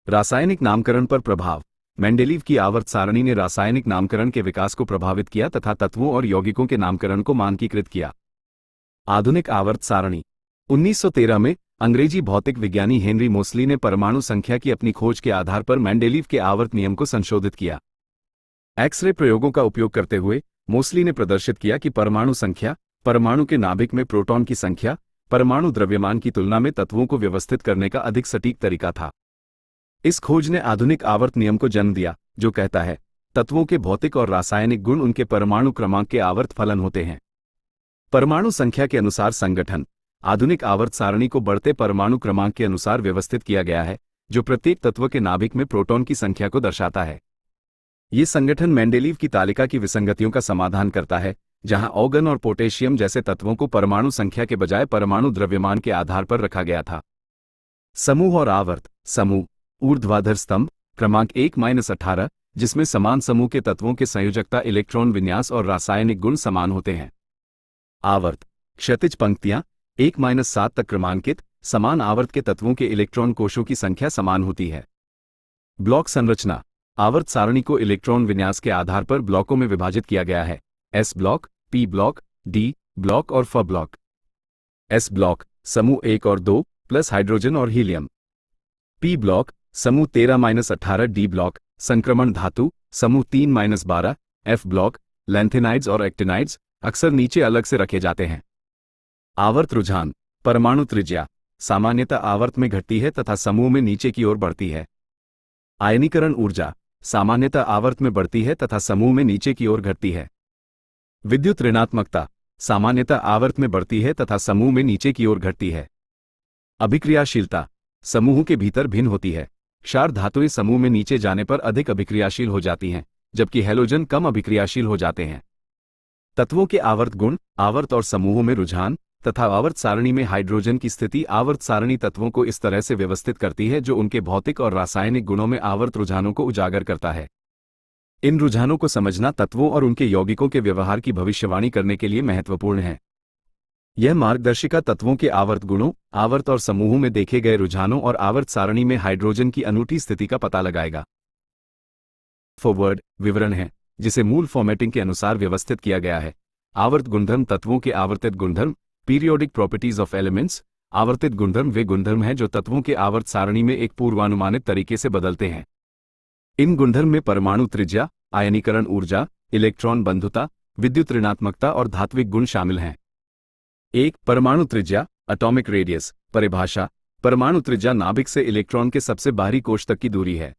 रासायनिक नामकरण पर प्रभाव। मेंडेलीव की आवर्त सारणी ने रासायनिक नामकरण के विकास को प्रभावित किया तथा तत्वों और यौगिकों के नामकरण को मानकीकृत किया। आधुनिक आवर्त सारणी। 1913 में अंग्रेजी भौतिक विज्ञानी हेनरी मोसली ने परमाणु संख्या की अपनी खोज के आधार पर मेंडेलीव के आवर्त नियम को संशोधित किया। एक्स-रे प्रयोगों का उपयोग करते हुए मोसली ने प्रदर्शित किया कि परमाणु संख्या, परमाणु के नाभिक में प्रोटॉन की संख्या, परमाणु द्रव्यमान की तुलना में तत्वों को व्यवस्थित करने का अधिक सटीक तरीका था। इस खोज ने आधुनिक आवर्त नियम को जन्म दिया, जो कहता है तत्वों के भौतिक और रासायनिक गुण उनके परमाणु क्रमांक के आवर्त फलन होते हैं। परमाणु संख्या के अनुसार संगठन। आधुनिक आवर्त सारणी को बढ़ते परमाणु क्रमांक के अनुसार व्यवस्थित किया गया है, जो प्रत्येक तत्व के नाभिक में प्रोटॉन की संख्या को दर्शाता है। ये संगठन मेंडेलीव की तालिका की विसंगतियों का समाधान करता है, जहां ऑर्गन और पोटेशियम जैसे तत्वों को परमाणु संख्या के बजाय परमाणु द्रव्यमान के आधार पर रखा गया था। समूह और आवर्त। समूह। ऊर्ध्वाधर स्तंभ क्रमांक 1-18, जिसमें समान समूह के तत्वों के संयोजकता, इलेक्ट्रॉन विन्यास और रासायनिक गुण समान होते हैं। आवर्त। क्षैतिज पंक्तियां 1-7 तक क्रमांकित, समान आवर्त के तत्वों के इलेक्ट्रॉन कोशों की संख्या समान होती है। ब्लॉक संरचना। आवर्त सारणी को इलेक्ट्रॉन विन्यास के आधार पर ब्लॉकों में विभाजित किया गया है। S block, P block, D block और फ ब्लॉक। एस ब्लॉक समूह 1 और 2 प्लस हाइड्रोजन और हीलियम। पी ब्लॉक समूह 13-18 डी ब्लॉक संक्रमण धातु, समूह 3-12। एफ ब्लॉक लैंथेनाइड्स और एक्टिनाइड्स अक्सर नीचे अलग से रखे जाते हैं। आवर्त रुझान। परमाणु त्रिज्या सामान्यतः आवर्त में घटती है तथा समूह में नीचे की ओर बढ़ती है। आयनीकरण ऊर्जा सामान्यतः आवर्त में बढ़ती है तथा समूह में नीचे की ओर घटती है। विद्युत ऋणात्मकता सामान्यतः आवर्त में बढ़ती है तथा समूह में नीचे की ओर घटती है। अभिक्रियाशीलता समूह के भीतर भिन्न होती है। क्षार धातुएं समूह में नीचे जाने पर अधिक अभिक्रियाशील हो जाती हैं, जबकि हैलोजन कम अभिक्रियाशील हो जाते हैं। तत्वों के आवर्त गुण। आवर्त और समूहों में रुझान तथा आवर्त सारणी में हाइड्रोजन की स्थिति। आवर्त सारणी तत्वों को इस तरह से व्यवस्थित करती है जो उनके भौतिक और रासायनिक गुणों में आवर्त रुझानों को उजागर करता है। इन रुझानों को समझना तत्वों और उनके यौगिकों के व्यवहार की भविष्यवाणी करने के लिए महत्वपूर्ण है। यह मार्गदर्शिका तत्वों के आवर्त गुणों, आवर्त और समूहों में देखे गए रुझानों और आवर्त सारणी में हाइड्रोजन की अनूठी स्थिति का पता लगाएगा। फॉरवर्ड विवरण है, जिसे मूल फॉर्मेटिंग के अनुसार व्यवस्थित किया गया है। आवर्त गुणधर्म तत्वों के आवर्तित गुणधर्म, पीरियोडिक प्रॉपर्टीज ऑफ एलिमेंट्स। आवर्तित गुणधर्म वे गुणधर्म हैं जो तत्वों के आवर्त सारणी में एक पूर्वानुमानित तरीके से बदलते हैं। इन गुणधर्म में परमाणु त्रिज्या, आयनीकरण ऊर्जा, इलेक्ट्रॉन बंधुता, विद्युत ऋणात्मकता और धात्विक गुण शामिल हैं। 1. परमाणु त्रिज्या, एटॉमिक रेडियस। परिभाषा: परमाणु त्रिज्या नाभिक से इलेक्ट्रॉन के सबसे बाहरी कोश तक की दूरी है।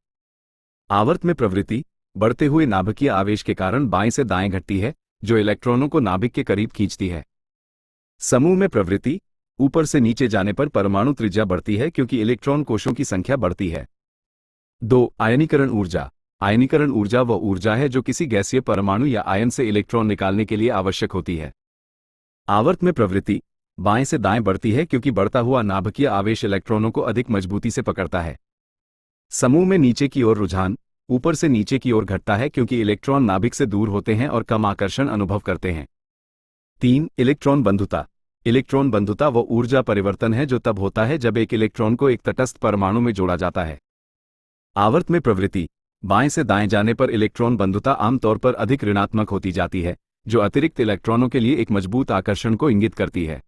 आवर्त में प्रवृत्ति: बढ़ते हुए नाभिकीय आवेश के कारण बाएं से दाएं घटती है, जो इलेक्ट्रॉनों को नाभिक के करीब खींचती है। समूह में प्रवृत्ति: ऊपर से नीचे जाने पर परमाणु त्रिज्या बढ़ती है क्योंकि इलेक्ट्रॉन कोशों की संख्या बढ़ती है। 2. आयनीकरण ऊर्जा। आयनीकरण ऊर्जा वह ऊर्जा है जो किसी गैसीय परमाणु या आयन से इलेक्ट्रॉन निकालने के लिए आवश्यक होती है। आवर्त में प्रवृत्ति: बाएं से दाएं बढ़ती है क्योंकि बढ़ता हुआ नाभिकीय आवेश इलेक्ट्रॉनों को अधिक मजबूती से पकड़ता है। समूह में नीचे की ओर रुझान: ऊपर से नीचे की ओर घटता है क्योंकि इलेक्ट्रॉन नाभिक से दूर होते हैं और कम आकर्षण अनुभव करते हैं। 3. इलेक्ट्रॉन बंधुता। इलेक्ट्रॉन बंधुता वह ऊर्जा परिवर्तन है जो तब होता है जब एक इलेक्ट्रॉन को एक तटस्थ परमाणु में जोड़ा जाता है। आवर्त में प्रवृत्ति: बाएं से दाएं जाने पर इलेक्ट्रॉन बंधुता आमतौर पर अधिक ऋणात्मक होती जाती है, जो अतिरिक्त इलेक्ट्रॉनों के लिए एक मजबूत आकर्षण को इंगित करती है।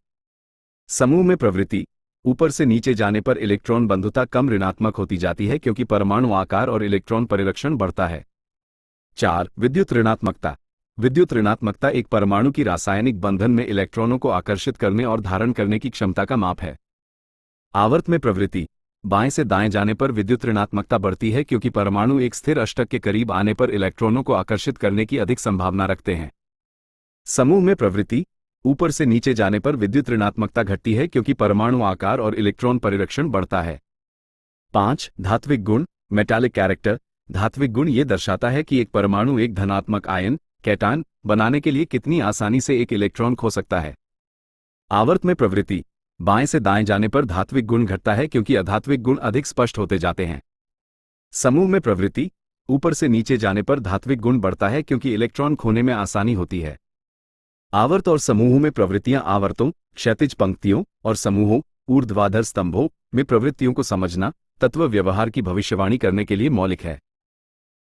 समूह में प्रवृत्ति: ऊपर से नीचे जाने पर इलेक्ट्रॉन बंधुता कम ऋणात्मक होती जाती है क्योंकि परमाणु आकार और इलेक्ट्रॉन परिरक्षण बढ़ता है। 4. विद्युत ऋणात्मकता। विद्युत ऋणात्मकता एक परमाणु की रासायनिक बंधन में इलेक्ट्रॉनों को आकर्षित करने और धारण करने की क्षमता का माप है। आवर्त में प्रवृत्ति: बाएं से दाएं जाने पर विद्युत ऋणात्मकता बढ़ती है क्योंकि परमाणु एक स्थिर अष्टक के करीब आने पर इलेक्ट्रॉनों को आकर्षित करने की अधिक संभावना रखते हैं। समूह में प्रवृत्ति: ऊपर से नीचे जाने पर विद्युत ऋणात्मकता घटती है क्योंकि परमाणु आकार और इलेक्ट्रॉन परिरक्षण बढ़ता है। 5. धात्विक गुण, मेटालिक कैरेक्टर। धात्विक गुण ये दर्शाता है कि एक परमाणु एक धनात्मक आयन, कैटायन, बनाने के लिए कितनी आसानी से एक इलेक्ट्रॉन खो सकता है। आवर्त में प्रवृत्ति: बाएं से दाएं जाने पर धात्विक गुण घटता है क्योंकि अधात्विक गुण अधिक स्पष्ट होते जाते हैं। समूह में प्रवृत्ति: ऊपर से नीचे जाने पर धात्विक गुण बढ़ता है क्योंकि इलेक्ट्रॉन खोने में आसानी होती है। आवर्त और समूहों में प्रवृत्तियां आवर्तों, क्षैतिज पंक्तियों और समूहों, ऊर्ध्वाधर स्तंभों में प्रवृत्तियों को समझना, तत्व व्यवहार की भविष्यवाणी करने के लिए मौलिक है।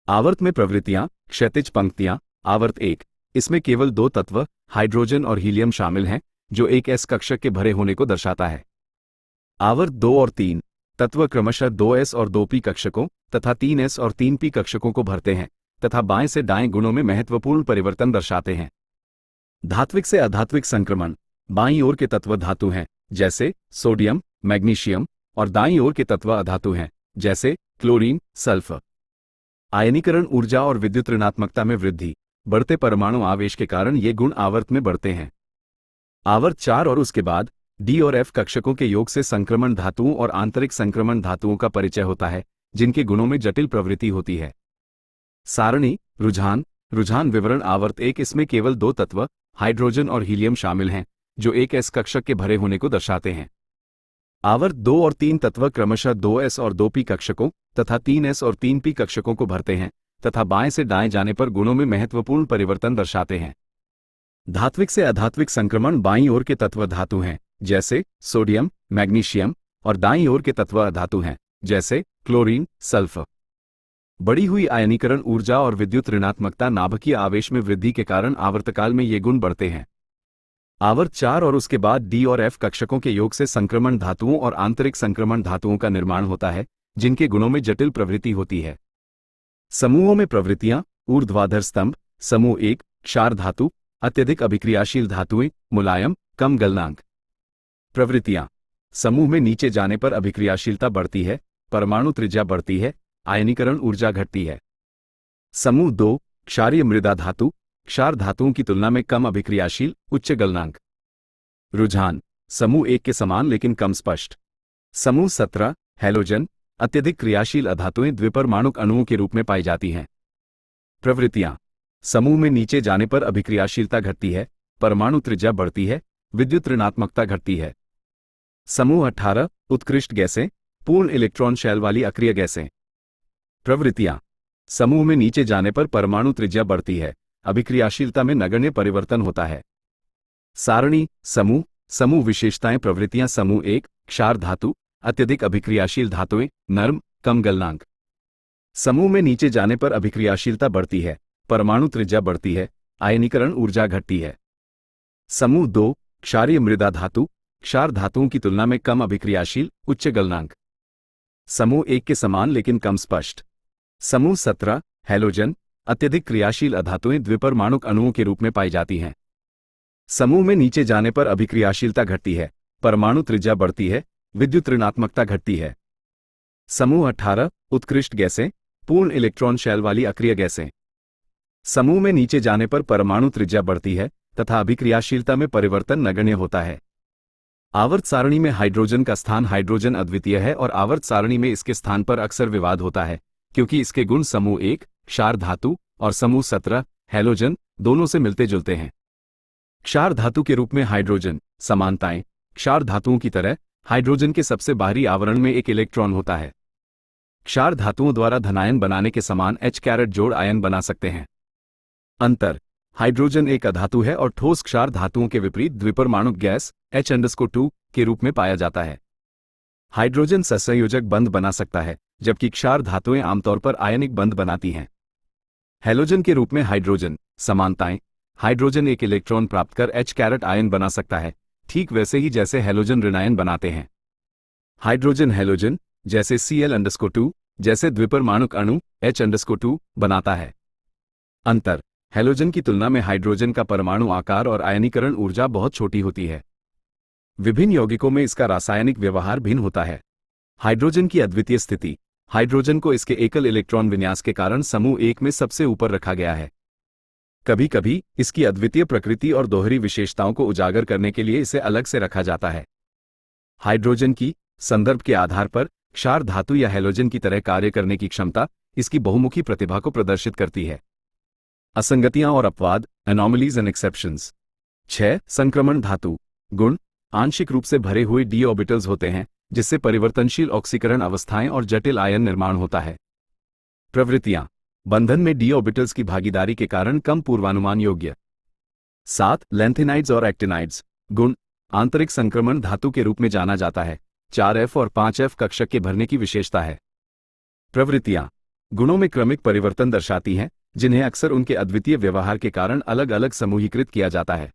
आवर्त में प्रवृत्तियां, क्षैतिज पंक्तियां। आवर्त 1, इसमें केवल 2 तत्व, हाइड्रोजन और हीलियम शामिल हैं, जो एक एस कक्षक के भरे होने को दर्शाता है। आवर्त 2 और 3, तत्व क्रमशः 2s और 2p कक्षकों तथा 3s और 3p कक्षकों को भरते हैं तथा बाएं से दाएं गुणों में महत्वपूर्ण परिवर्तन दर्शाते हैं। धात्विक से अधात्विक संक्रमण: बाईं ओर के तत्व धातु हैं, जैसे सोडियम, मैग्नीशियम, और दाईं ओर के तत्व अधातु हैं, जैसे क्लोरीन, सल्फर। आयनीकरण ऊर्जा और विद्युत ऋणात्मकता में वृद्धि: बढ़ते परमाणु आवेश के कारण ये गुण आवर्त में बढ़ते हैं। आवर्त 4 और उसके बाद डी और एफ कक्षकों के योग से संक्रमण धातुओं और आंतरिक संक्रमण धातुओं का परिचय होता है, जिनके गुणों में जटिल प्रवृत्ति होती है। सारणी, रुझान। रुझान विवरण: आवर्त 1, इसमें केवल 2 तत्व, हाइड्रोजन और हीलियम शामिल हैं, जो एक एस कक्षक के भरे होने को दर्शाते हैं। आवर्त 2 और 3 तत्व क्रमशः 2s और 2p कक्षकों तथा 3s और 3p कक्षकों को भरते हैं तथा बाएं से दाएं जाने पर गुणों में महत्वपूर्ण परिवर्तन दर्शाते हैं। धात्विक से अधात्विक संक्रमण: बाईं ओर के तत्व धातु हैं, जैसे सोडियम, मैग्नीशियम, और दाईं ओर के तत्व अधातु हैं, जैसे क्लोरीन, सल्फर। बढ़ी हुई आयनीकरण ऊर्जा और विद्युत ऋणात्मकता नाभिकीय आवेश में वृद्धि के कारण आवर्तकाल में ये गुण बढ़ते हैं। आवर्त 4 और उसके बाद डी और एफ कक्षकों के योग से संक्रमण धातुओं और आंतरिक संक्रमण धातुओं का निर्माण होता है, जिनके गुणों में जटिल प्रवृत्ति होती है। समूहों में प्रवृत्तियां: ऊर्ध्वाधर स्तंभ। समूह 1, क्षार धातु, अत्यधिक अभिक्रियाशील धातुएं, मुलायम, कम गलनांक। प्रवृत्तियां: समूह में नीचे जाने पर अभिक्रियाशीलता बढ़ती है, परमाणु त्रिज्या बढ़ती है, आयनीकरण ऊर्जा घटती है। समूह 2, क्षारीय मृदा धातु, क्षार धातुओं की तुलना में कम अभिक्रियाशील, उच्च गलनांक। रुझान: समूह 1 के समान लेकिन कम स्पष्ट। समूह 17, हैलोजन, अत्यधिक क्रियाशील अधातुएं द्विपरमाणुक अणुओं के रूप में पाई जाती हैं। प्रवृत्तियां: समूह में नीचे जाने पर अभिक्रियाशीलता घटती है, परमाणु त्रिज्या बढ़ती है, विद्युत ऋणात्मकता घटती है। समूह 18, उत्कृष्ट गैसें, पूर्ण इलेक्ट्रॉन शेल वाली अक्रिय गैसें। प्रवृत्तियां: समूह में नीचे जाने पर परमाणु त्रिज्या बढ़ती है, अभिक्रियाशीलता में नगण्य परिवर्तन होता है। सारणी, समूह विशेषताएं। प्रवृत्तियां: समूह 1, क्षार धातु, अत्यधिक अभिक्रियाशील धातुएं, नर्म, कम गलनांक। समूह में नीचे जाने पर अभिक्रियाशीलता बढ़ती है, परमाणु त्रिज्या बढ़ती है, आयनीकरण ऊर्जा घटती है। समूह 2 क्षारीय मृदा धातु, क्षार धातुओं की तुलना में कम अभिक्रियाशील, उच्च गलनांक। समूह 1 के समान लेकिन कम स्पष्ट। समूह 17 हैलोजन, अत्यधिक क्रियाशील अधातुएं द्विपरमाणुक अणुओं के रूप में पाई जाती हैं। समूह में नीचे जाने पर अभिक्रियाशीलता घटती है, परमाणु त्रिज्या बढ़ती है, विद्युत ऋणात्मकता घटती है। समूह 18 उत्कृष्ट गैसें, पूर्ण इलेक्ट्रॉन शेल वाली अक्रिय गैसें। समूह में नीचे जाने पर परमाणु त्रिज्या बढ़ती है तथा अभिक्रियाशीलता में परिवर्तन नगण्य होता है। आवर्त सारणी में हाइड्रोजन का स्थान हाइड्रोजन अद्वितीय है और आवर्त सारणी में इसके स्थान पर अक्सर विवाद होता है, क्योंकि इसके गुण समूह 1 क्षार धातु और समूह 17 हैलोजन दोनों से मिलते जुलते हैं। क्षार धातु के रूप में हाइड्रोजन समानताएं, क्षार धातुओं की तरह हाइड्रोजन के सबसे बाहरी आवरण में एक इलेक्ट्रॉन होता है। क्षार धातुओं द्वारा धनायन बनाने के समान H जोड़ आयन बना सकते हैं। अंतर, हाइड्रोजन एक अधातु है और ठोस क्षार धातुओं के विपरीत द्विपरमाणुक गैस H2 के रूप में पाया जाता है। हाइड्रोजन सहसंयोजक बंध बना सकता है, जबकि क्षार धातुएं आमतौर पर आयनिक बंध बनाती हैं। हैलोजन के रूप में हाइड्रोजन समानताएं, हाइड्रोजन एक इलेक्ट्रॉन प्राप्त कर H आयन बना सकता है, ठीक वैसे ही जैसे हैलोजन ऋणायन बनाते हैं। हाइड्रोजन हैलोजन जैसे Cl2 जैसे द्विपरमाणुक अणु H2 बनाता है। अंतर, हैलोजन की तुलना में हाइड्रोजन का परमाणु आकार और आयनीकरण ऊर्जा बहुत छोटी होती है। विभिन्न यौगिकों में इसका रासायनिक व्यवहार भिन्न होता है। हाइड्रोजन की अद्वितीय स्थिति, हाइड्रोजन को इसके एकल इलेक्ट्रॉन विन्यास के कारण समूह 1 में सबसे ऊपर रखा गया है। कभी कभी इसकी अद्वितीय प्रकृति और दोहरी विशेषताओं को उजागर करने के लिए इसे अलग से रखा जाता है। हाइड्रोजन की संदर्भ के आधार पर क्षार धातु या हैलोजन की तरह कार्य करने की क्षमता इसकी बहुमुखी प्रतिभा को प्रदर्शित करती है। असंगतियां और अपवाद, एनोमलीज एंड एक्सेप्शंस। 6 संक्रमण धातु गुण, आंशिक रूप से भरे हुए डी ऑर्बिटल्स होते हैं, जिससे परिवर्तनशील ऑक्सीकरण अवस्थाएं और जटिल आयन निर्माण होता है। प्रवृत्तियां, बंधन में डी ऑर्बिटल्स की भागीदारी के कारण कम पूर्वानुमान योग्य। 7 लैंथेनाइड्स और एक्टिनाइड्स गुण, आंतरिक संक्रमण धातु के रूप में जाना जाता है। 4F और 5F कक्षक के भरने की विशेषता है। प्रवृत्तियां, गुणों में क्रमिक परिवर्तन दर्शाती हैं, जिन्हें अक्सर उनके अद्वितीय व्यवहार के कारण अलग अलग समूहीकृत किया जाता है।